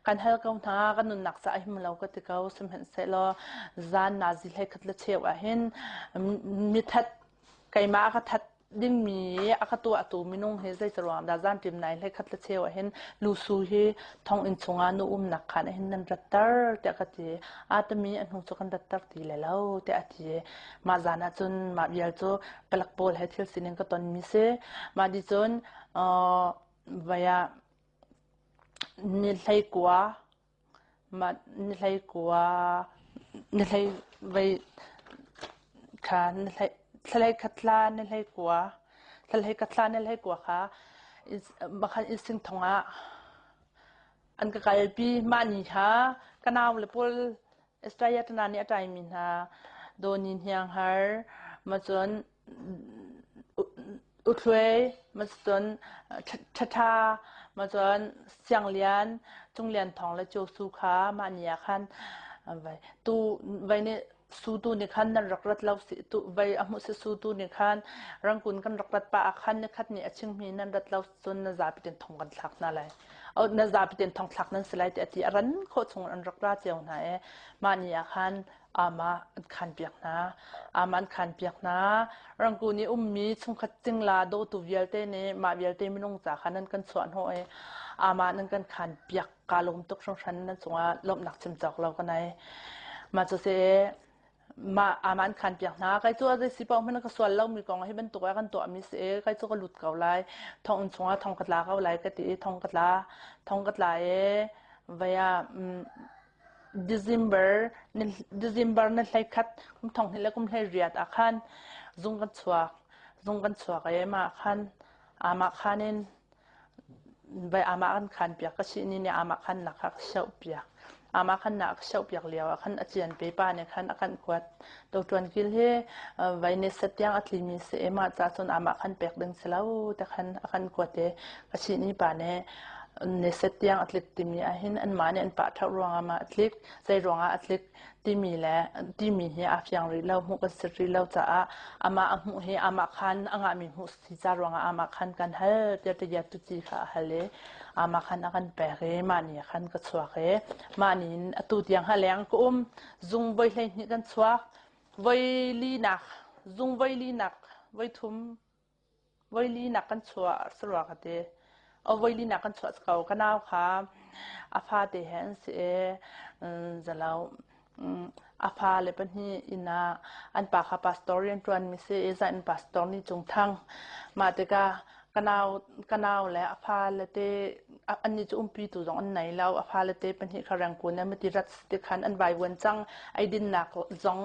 S1: kan hel ka tha kan nun nak sa him lo ka ti ka sim hen se lo zan na zil he khatla cheu a hen mi that kai ma ka that din mi akatua atu minung he zai charwang da zan tim nai le khatla cheu a hen lu su hi thong in chunga nu nak khan hen nan ratar te ka ti atami an hu chokan ratar ti le lo te ati ma zana chun ma bial chu kalak pol he thil sinin ka ton mi se ma di chun vaya ni hlai kwa ma ni hlai kwa ni hlai vai kha ni hlai thlai khatla ni hlai kwa thlai katla ni hlai kwa kha is bakhan ising thonga an ka kalpi mani ha kanaw le pol estraya tana ni atai min ha donin hyang har ma chon uthloi ma chon thatha ma chon sianglian chunglian thong la chu su kha mani ya khan vai tu vai ne su tu ni khan nan rakrat lau si tu vai amu se su tu ni khan rangkun kan rakrat pa khan ne khat ni aching mi nan rat lau chun na za pitin thong kan thak na lai au na za pitin thong thak nan selai te ati ran kho chung an rakra cheu na e mani ya khan ama khan piak na aman khan piak na rangkun ni ummi chung khat ching la do tu vial te ne ma vial te minung cha khanan kan chuan ho e ama nan kan khan piak kalum tok song than nan chunga lom nak chim chak lo kanai ma chu se ma aman khan piak na kai chu a si pau man ka swal lo mi kong hi ban to kan to mi se kai chu ka lut kau lai thong chunga thong katla kau lai ka ti thong katla e vaya December na hlai khat kum thong hila kum hlai riat a khan zung kan chuak e ma khan ama khanin vai ama kan khan piak ka si ni ne ama khan na kha shau piak ama khan na shau piak liawa khan achian pe pa ne khan akan kwat to tuan kil he vai ne satyang atli mi se ma cha chon ama khan pek ding selau ta khan akan kwate ka si ni pa ne ne satyang atlik timi a hin an mane an pa tha ronga ma atlik sai ronga atlik timi he a fyang ri lo mu ka sri lo cha a ama a mu he ama khan anga mi mu si cha ronga ama khan kan hal te te ya tu chi kha hale ama khan akan pe re mani khan ka chuak e manin atu tiang haleng ko zung voi hlei ni kan chuak voi li nak zung voi li nak voi thum voi li nak kan chuak swa ka te o voi li nak kan chuak kau kanaw kha afa te hen se zalau afa le pan hi ina an pa kha pastorian tuan mi se za an pastor ni chung thang ma te ka kanaw le afa le te an ni chu pi tu jong an nai lau afa le te pan hi kharang kun na mati rat te khan an bai wan chang ai din nak jong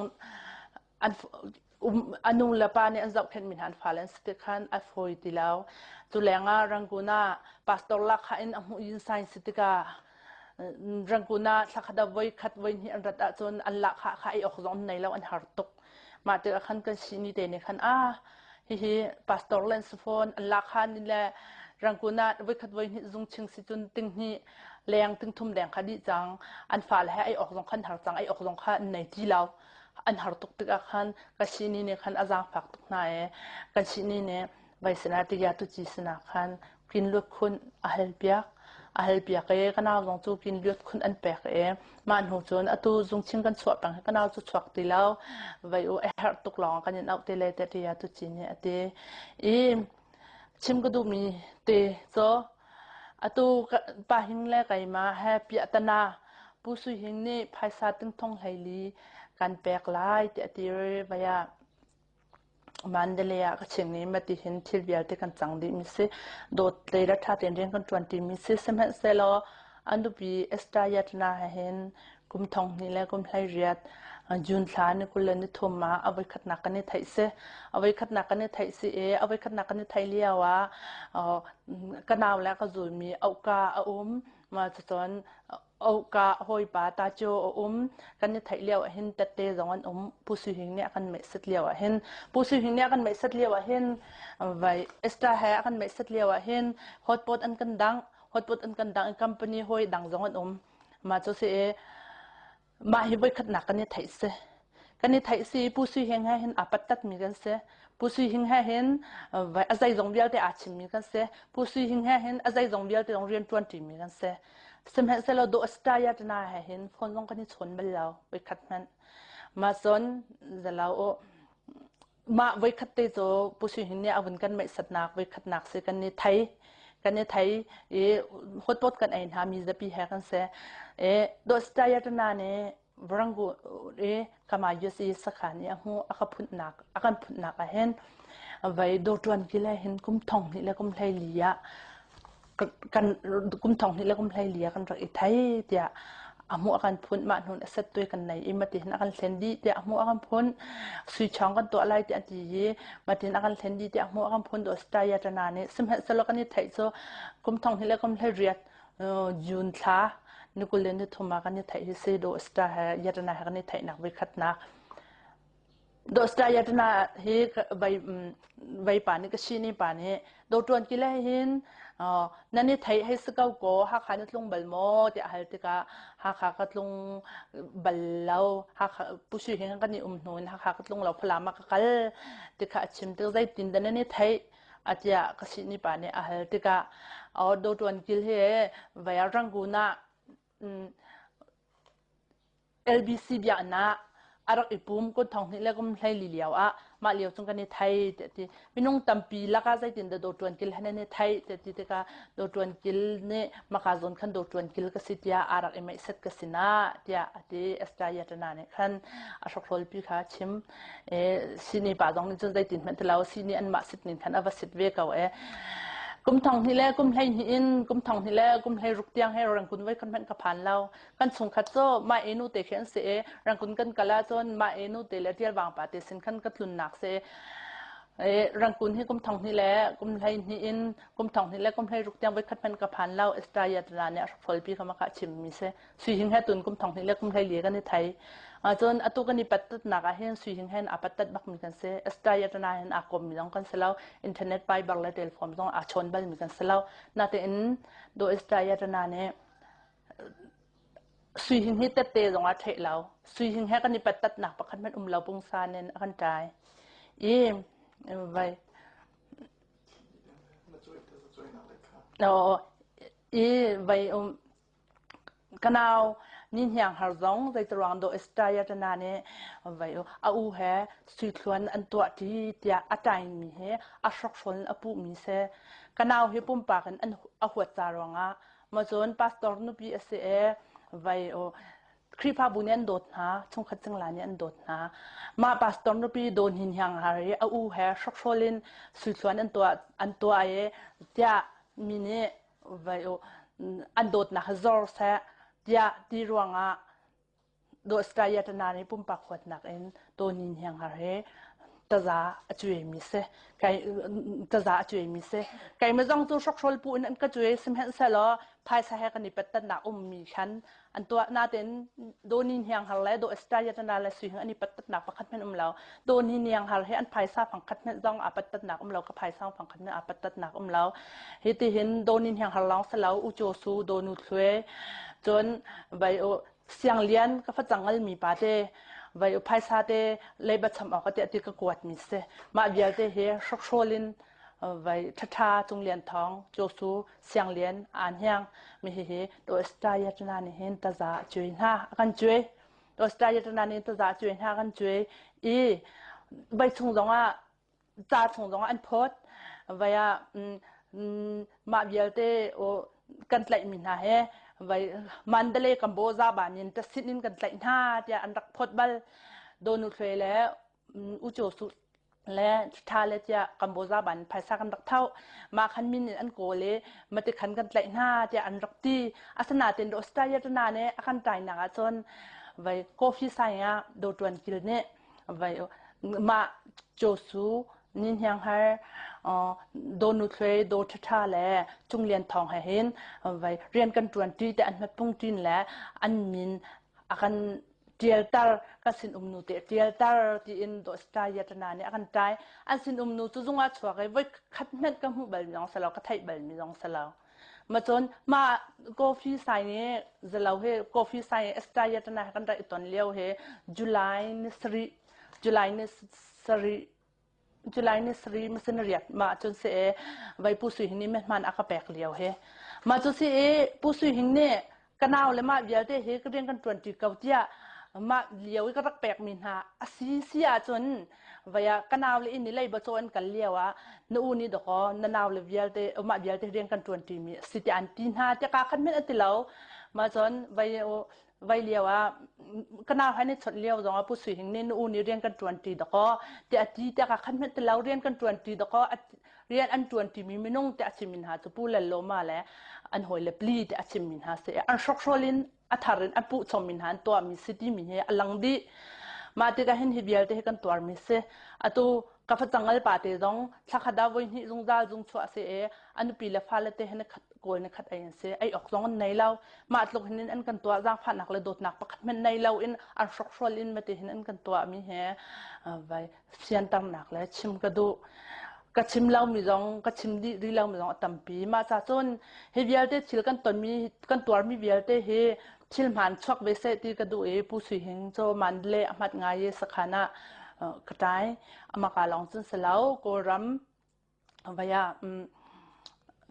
S1: an anu la pa ne an zau khen min han falen ste khan a foi ti lau tu lenga ranguna pastor la kha in amu in science te ka ranguna thakada voi khat voi ni an rat a chon an la kha kha ai ok zong nei lau an har tok ma te khan kan sini te ne khan a hi pastor len phone an la khan ni le ranguna voi khat voi ni zung ching si chun ting ni leng ting thum deng khadi chang an fal he ai ok zong khan har chang ai ok zong kha nei ti lau an har tuk tika khan kasini ne khan azang phak tuk na e kasini ne vaisena ti ya tu chi sina khan kin lut khun ahel piak e kanaw jong chu kin lut khun an pek e man hu chon atu jung ching kan chwa pang kanaw chu chwak ti law vai o e har tuk long kan in out te le te ya tu chi ne ate e chim ka du mi te so atu pa hing le kai ma happy atana pu sui hing ni phaisa ting thong haili kan pek lai te ati vaya Mandalaya ka chingni mati hin thil bial te kan changdi mi se dot leira tha ten reng kan 20 mi se semhan selo andu pi extra yat na hen kum thong ni le kum hlai riat jun thla ni kul ni thoma avai khatna kan ni thaise avai khatna kan ni thaise e avai khatna kan ni thailiawa kanaw la ka zulmi auka ma chon auka hoi pa ta cho kan ni thailiaw hin tatte zongan pusu hing ne kan me setliaw hin pusu hing ne kan me setliaw hin vai extra ha kan me setliaw hin hotpot an kan dang hot pot an kan dang company hoi dang zong an ma cho se ma hi voi khat na kan ni thai se kan ni thai si pu sui heng ha hen apatat mi kan se pu sui hing ha hen vai azai zong bial te achim mi kan se pu sui hing ha hen azai zong bial te dong rian 20 mi kan se sem ha se lo do sta ya na ha hen phon zong kan ni chon bel lao voi khat man ma son zalao o ma voi khat te zo pu sui hing ne avun kan mai sat nak voi khat nak se kan ni thai e hot pot kan ein ha mi zapi ha kan se e do sta ya na ne Varangu kama yusi sakhani ahu akaphun nak akan phun nak ahen vai do tuan kila hen kum thong ni la kum thlai liya kan kum thong ni la kum thlai liya kan rak i thai tia amu akan phun ma nun asat toi kan nai imati hin akan thlendi tia amu akan phun sui chang kan to lai tia ti yi matin akan thlendi tia amu akan phun do staya tana ne simha salokani thai so kum thong ni la kum thlai riat jun tha nukulen ni thuma kan ni thai se do sta ha yatana ha kan ni thai nak vai khat na do sta yatana he vai pa ni ka shini pa ni do tuan kila hin nani thai hai sakau ko ha khan tlung balmo ti hal ti ka ha kha ka tlung ballau ha pusu hen kan ni nun ha kha ka tlung lo phala ma ka kal ti kha chim te zai tin da ni thai atia ka shini pa ni a hal ti ka do tuan kil he vai ranguna LBC bia na arak ipum ko thong ni legum thlai li liaw a ma liaw chung kan ni thai ti minung tampi laka zai tin da do tuan kil hane ni thai ti te ka do tuan kil ne maka zon khan do tuan kil ka sitia arak emai set ka sina tia ati esta ya tana ne khan a shokhol pi kha chim e sini pa dong ni chung zai tin man tlaw sini an ma sit nin khan ava sit ve ka e kum thong ni le kum hlai ni in kum thong ni le kum hlai ruk tiang he rang kun vai kan man ka phan lao kan chung khat cho ma enu te khen se rang kun kan kala chon ma enu te le tial wang pa te sin khan ka tlun nak se rang kun hi kum thong ni le kum hlai ni in kum thong ni le kum hlai ruk tiang vai khat man ka phan lao extra ya tra ne phol pi kha ma kha chim mi se sui hing ha tun kum thong ni le kum hlai le kan ni thai chon atu kan ni patat na ka hen sui hing hen apatat bak mi kan se extra ya tra hen a kom mi dong kan se lao internet pai bak la telephone dong a chon bal mi kan se lao na te in do extra ya tra ne sui hing hi te dong a thai lao sui hing ha kan ni patat na pakhat man lao pung sa nen kan tai vai vai kanao nin hyang har zong zai tarang do estaya tana ne vai a u he sui thluan an to ti tia atai mi he a shok shol apu mi se kanao he pum pa kan an a huat charonga ma zon pastor nu pi ase vai kripa bunen dot na chung khat chang la ni an dot na ma pastor no pi don hin hyang hari a u he shok sholin sui thluan an to aye tia mine vai an dot na hazor sa tia ti ruanga do staya tana ni pum pa khot nak en to nin hyang hari taza achui mi se kai taza achui mi se kai ma jong tu shok shol pu an ka chui sim hen sa lo phai sa he ka ni pat na mi khan an to na ten do nin hyang hal le do sta ya na la sui ani pat na pakhat men lao do nin hyang hal he an phai sa phang khat men jong a pat na lao ka phai sa phang khat na a pat na lao he ti hin do nin hyang hal long sa lao u cho su do nu thwe chon bai o siang lian ka fa changal mi pa te vai phai sa te leiba cham a ka te ti ka kwat mi se ma bial te he shok sholin vai thatha chung lian thong cho su siang lian an hyang mi he do sta ya tna ni hen ta za chui na kan chui do sta ya tna ni ta za chui na kan chui vai chung dong a cha chung dong an phot vai ma bial te o kan tlai mi na he vai mandale kamboza banin ta sinin kan tlai na tia an rak phot bal donu thele u cho su le tha le tia kamboza ban phaisa kan rak thau ma khan min an ko le mate khan kan tlai na tia an rak ti asana ten do sta ya na ne akan tai na ga chon vai coffee sa ya do tuan kil ne vai ma cho su nin hyang har do nu thwe do thatha le chung lian thong ha hin vai rian kan 20 te an mat pung tin le an min akan tiel tar ka sin nu te tiel tar ti in do sta ya tana ne akan tai an sin nu chu zunga chwa kai vai khat met ka mu bal nong salo ka thai bal mi nong salo มาจนมากาแฟไซนี้จะเล่าให้กาแฟไซเอสตายตนะกันได้ตอนเลี้ยวให้จุลัยนิสรีมันเสนเรียดมาจนเสไว้ผู้สื่อนี้มันอากาแปกเลี้ยวให้มาจนเสผู้สื่อเนี่ยกันเอาเลยมาเดี๋ยวได้เฮก็เรียนกัน20เก้าเดียมาเลี้ยวก็รักแปกมินหาสีเสียจนวายกันเอาเลยอินนี่เลยบจวนกันเลี้ยวะนู่นนี่ดอกนั่นเอาเลยเดี๋ยวได้มาเดี๋ยวได้เรียนกัน20มีสิที่อันตีนหาจะกากันไม่อันติแล้วมาจนไว้เลี้ยวะกันเอาให้ในชดเลี้ยวตรงผู้สื่อนี่นู่นนี่เรียนกัน20ดอกแต่อันที่จะกากันไม่ติแล้วเรียนกัน20ดอกเรียนอัน20มีไม่นุ่งแต่ชิมินหาจะพูดเล่นโลมาแล้วอันหอยเล็บลีแต่ชิมินหาเสียอันช็อกโซลินอัฐารินอันผู้ชมมินหันตัวมีสิทธิมีเหอลังดีมาที่ก็เห็นฮิบเยลที่กันตัวมีเสอตัวกับจังเงลปาเตจงสักขดาวันนี้จงดาจงชัวเสอันปีละฟ้าละเตเห็นขัดโกยนขัดไอ้เสไอ้ออกจงอันไหนเล่ามาตกเห็นอันกันตัวจ้างผ่านนักเลยโดดหนักประคัดมันไหนเล่าอินอันช็อกโซลินมาเตเห็นอันกันตัวมีเหไว้เสียนตำหนักเลยชิมกระดูกระชิมเล่ามีจงกระชิมดีเล่ามีจงตั้มปีมาจากจนฮิบเยลที่ชิลกันตนมีกันตัวมีเยลที่เฮชิลมันชกเวสตีกระดูผู้สุหิงโจมันเละมัดง่ายสักขณะกระจายมากาลองจนเสลาวโกรัมวาย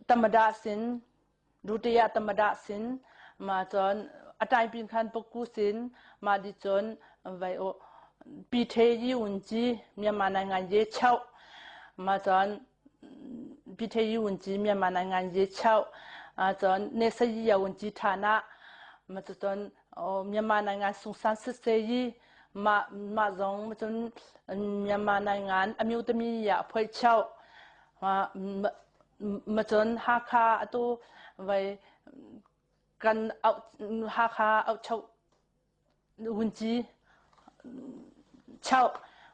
S1: ธรรมดาสินดูตียธรรมดาสินมาจนอาจารย์พินคันปกุสินมาดิจนวายปีเทยีอุนจีมีมาในงานเยเช่ามาจนปีเทยีอุนจีมีมาในงานเยเช่าจนเนสยีอุนจีฐานะมาจนมีมาในงานสุสันสิเซยีมาจงมาจนมีมาในงานอมิวตมีอยากพอยเช่ามาจนฮาคาตัวไว้กันเอาฮาคาเอาเช่าหุ่นจีเช่า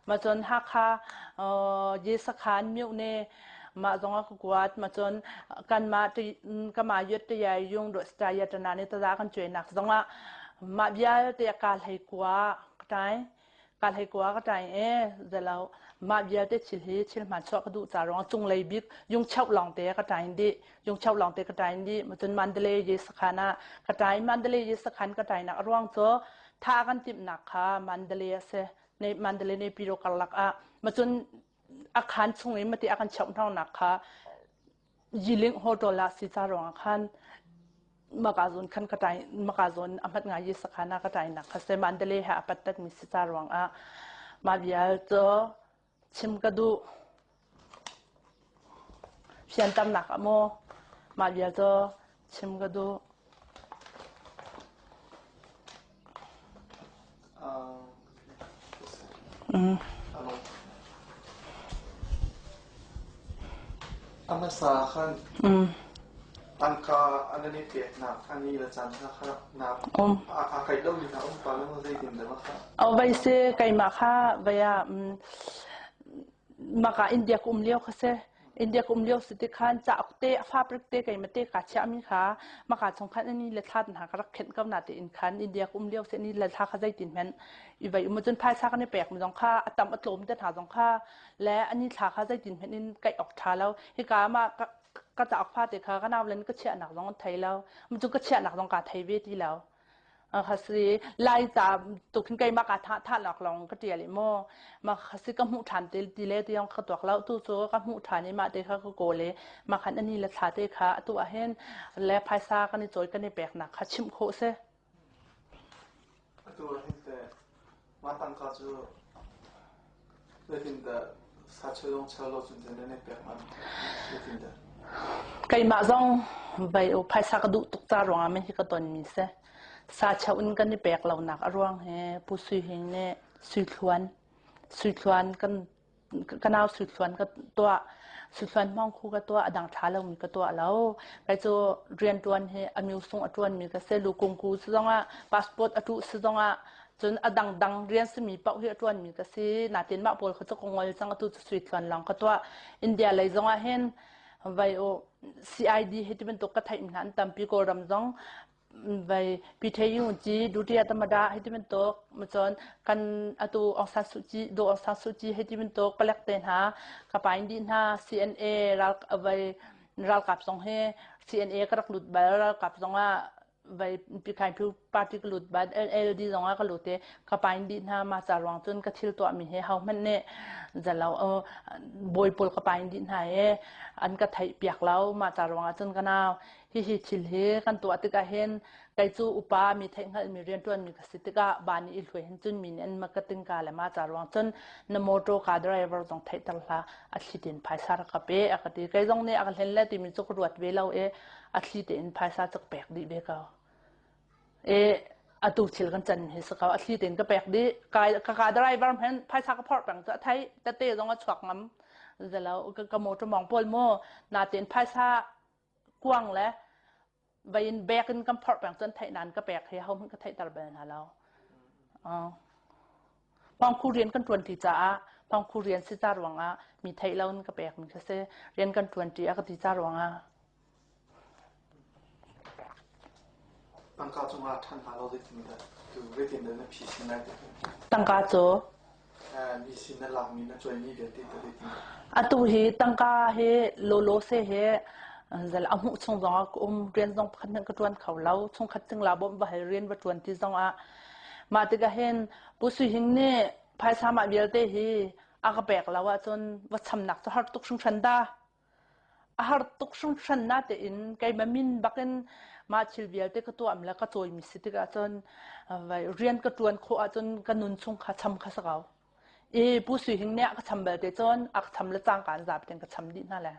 S1: มาจนฮาคาเยสขานมิวเนมาจงก็กวาดมาจนกันมาที่ก็มายึดที่ใหญ่ยงโดยสไตล์ยตนาในตากันช่วยหนักจงว่ามาเบียที่การให้กว่าก็ได้การให้กว่าก็ได้แต่เรามาเบียที่ชิลมันชอบกระดูกจารองจงเลยบิ๊กยงเช่าหลองเตะก็ได้ดียงเช่าหลองเตะก็ได้ดีมาจนมันเดลย์เยสขานะก็ได้มันเดลย์เยสขันก็ได้นักร่วงโจท่ากันติดหนักค่ะมันเดลย์เสในมันเดลย์ในปีโรกัลลักมาจนอาคารช่วงนี้มันที่อาคารช่องเท่านักค่ะยิลิงโฮโตลาสิจารองอาคารมากาซนขันกระจายมากาซนอำนาจงานยิสขานะกระจายนักค่ะเซมันเดลีฮะปัตตัดมิสิจารองมาเบียร์โจชิมกระดูเพียนตำหนักโมมาเบียร์โจชิมกระดู
S2: อามาสาขันอันกาอันนี้เปียกหนักอันนี้ละจันทร์นะครับหนักอาไก่ต้มมีนะปลาแล้วมันจะกินได้ไหมครับ
S1: เอาไว้เสไก่มาค่ะไว้มากาอินเดียกุมเลี้ยวค่ะเสอินเดียกุมเลี้ยวสิทธิคันจะอักเตะฟ้าปรึกเตะไก่มาเตะกาเชมิค่ะมากาสงคันอันนี้เลทัดหากรักเข็นกับนาติอินคันอินเดียกุมเลี้ยวเสนี่เลทัดข้าใจตินแมนอีไว้มาจนพายซากันในแปลกมันสองค่าอัตมอัตโลมจะหาสองค่าและอันนี้ทาข้าใจตินแมนนี่ไก่ออกทาแล้วฮิกามาก็จะออกผ้าเด็กค่ะก็น่าเล่นก็เชี่ยหนักต้องไทยแล้วมันจุก็เชี่ยหนักต้องการไทยเวทีแล้วค่ะสิไล่จากตุกขึ้นไกลมากาท่าหลักลองก็เดียริโมมาสิก็หูฐานตีเล่ที่ยังขดตัวแล้วตู้โซ่ก็หูฐานนี่มาเด็กค่ะก็โกเลยมาขันอันนี้ละท่าเด็กค่ะตัวเห็นและภายซากันในโจยกันในแปลกหนักค่ะชิมโคเซ่
S2: ตัวเห็นแต่มาตั้งกาจูเลยเห็นแต่ซาเชลงเชลโลจุนเจนในแปลกมันเลยเห็นแต่
S1: ไก่มาจงไปเอาภายซากระดูตุกจารวงไม่ที่กระตนมีเสซาเชาอินกันนี่แปลกเราหนักร่วงเฮผู้สุยเฮงเนี่ยสุยทวนกันเอาสุยทวนก็ตัวสุยทวนมองคู่ก็ตัวดังท้าเรามีก็ตัวแล้วไก่จะเรียนตัวเฮอมิวสงตัวมีก็เสลูกงกูซึ่งว่าพาสปอร์ตอตุซึ่งว่าจนดังเรียนสมีเป้าเฮตัวมีก็สินาตินมาปอลเขาจะคงไว้จังก็ตัวสุยทวนหลังก็ตัวอินเดียเลยจังว่าเห็นไว้โอ CID เฮที่เป็นตัวกระไทยมันหันตามปีโกรำจังไว้พิธียุนจีดูที่ธรรมดาเฮที่เป็นตัวมันจนกันตัวองศาสุจีดูองศาสุจีเฮที่เป็นตัวปลักเตนหากระปายดินหา CNA เราไว้ รัลกับสองเฮ CNA ก็รักหลุดบัลรัลกับสองอ่ะไปปีกายพิวปาร์ติกหลุดบัลLD สองอ่ะก็หลุดเตะกระปายดินหามาจารวงจนกระทิลตัวมีเฮเฮามันเนี่ยจะเราบอยปลกระปายดินหายอันก็ไทยเปียกแล้วมาจารวงจนกันเอาฮิชิลเฮกันตัวติกาเห็นไกจูอุปามีเทคนิคมีเรียนตัวมีกสิติกาบานีอิลวยเห็นจนมีอันมากติงกาเลยมาจารวงจนนโมโตคาดรายเวอร์ต้องไทยตลาดอัดสินภายสารกับเปอากติไกจงเนี่ยอักเห็นแล้วที่มีจุกรวดเวลาอัดสินภายสารจักแปกดีเบกาอตูชิลกันจันเฮสเขาอัดสินก็แปกดีกาดรายเวอร์เห็นภายสารก็พอร์ตแบบจะไทยแต่เตะต้องชวกงั้มแต่แล้วก็โมจะมองปนโมนาเต็นภายสารกว้างแล้วไปแบกกันกำพอดแบบจนไทยนั้นก็แบกให้เขามันก็ไทยตลอดนะเราพองครูเรียนกันตวนที่จ้าพองครูเรียนสิจารวังอ่ะมีไทยเราก็แบกมันก็เสเรียนกันตวนที่ก็ที่จารวังอ่ะ
S2: ตั้งการจงอาท่านหาเราได้ถึงได้คือเรื่องเดินพิสิทธิ์ได้
S1: ตั้งการโจ
S2: มีสินนั่นหลักมีนั่นช่วยมีเดียติดได้ถึง
S1: อะตูเฮตั้งการเฮโลโลเซเฮจะเอาหุ่นชงจงอ่ะเรียนจงพันธุ์กระตวนเขาเล่าชงขัดจึงลาบ่มบ่ให้เรียนวัตถุที่จงอ่ะมาติกาเห็นผู้สุหิงเนี่ยภายสามารถเบียดได้ฮีอากาแบกแล้วว่าจนวัดชำนักจะหัดตุกชงชันดาหัดตุกชงชันน่าจะอินไกมามินบักเนมาชิลเบียดได้ก็ตัวอำแล้วก็ตัวมิสิติกาจนเรียนกระตวนโคจนกันนุนชงขัดชำขัดสกาวผู้สุหิงเนี่ยก็ชำเบียดได้จนอักชำและจ้างการจับเป็นก็ชำดีนั่นแหละ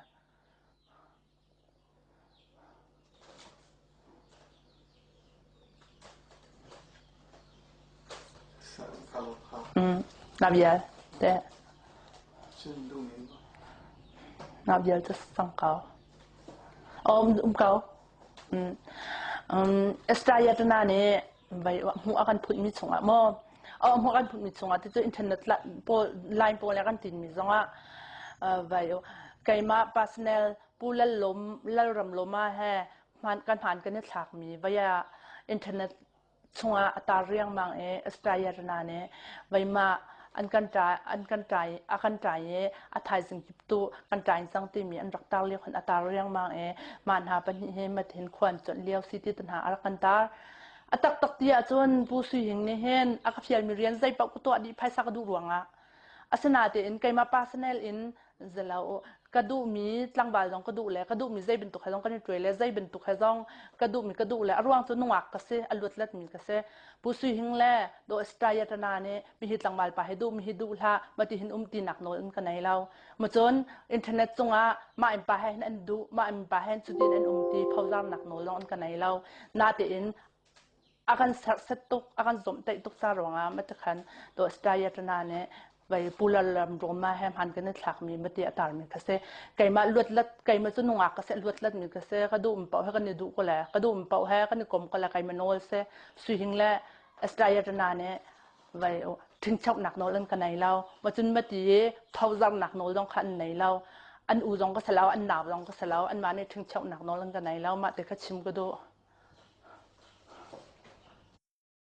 S1: นับเยอะแต่นับเยอะจะสังเขาเขาเอสตรายตนาเนี่ยไปหัวกันพูดมิสงอ่ะมั่วหัวกันพูดมิสงอ่ะที่จะอินเทอร์เน็ตละโปรไลน์โปรแล้วกันติดมิสงอ่ะไปไกมา personal ผู้เล่นล้มเล่นรำล้มมาให้การผ่านกันเนี่ยฉากมีไปอินเทอร์เน็ตช่วงตาเรียงบางสไตล์ยานาเนี่ยไปมาอันกันใจอากันใจอัฐายสิ่งที่ตัวกันใจสังติมีอันรักตาเรียกคนตาเรียงบางมันหาปัญหามาเห็นควรจนเลี้ยวสิที่ตัณหาอากันตาตักเดียจนผู้สุหิงเนี่ยเห็นอากับเพียรมีเรียนใจปกตัวอดีตภายสักดูหลวงอาสนาเตอินไกมา personal อินจะแล้วกระดูมีตั้งบาลจงกระดูแล้วกระดูมีใจเป็นตุกให้จงกันช่วยแล้วใจเป็นตุกให้จงกระดูมีกระดูแล้วร่วงจนนักกษอลวดเล็ดมีกษผู้สุหิงแล้วโดยสไตล์ยตนาเนี่ยมีหิตั้งบาลไปให้ดูมีหิดูละมาที่หินตีหนักโน้นกันไหนเรามาจนอินเทอร์เน็ตจงมาอินไปให้นันดูมาอินไปให้สุดที่นันตีพาวจามหนักโน้นกันไหนเรานาเตอินอาการเซตุกอาการสมเตตุกสารวงมาตะขันโดยสไตล์ยตนาเนี่ยไปปูลลำรวมมาแฮมหันกันในฉากมีมาตีอัตารมีกษไก่มาลวดลัดไก่มาจนนักกษลวดลัดมีกษกระดูมเป่าให้กันดูก็แล้วกระดูมเป่าให้กันกลมก็แล้วไก่มาโนลเสสุหิงและสไตล์ยตนาเนี่ยไปถึงชอบหนักโนลกันไหนเรามาจนมาตีเท่าจำหนักโนลต้องขันไหนเราอันอูจงก็เสลาอันหนาวจงก็เสลาอันมาเนี่ยถึงชอบหนักโนลกันไหนเรามาแต่ก็ชิมก็ดู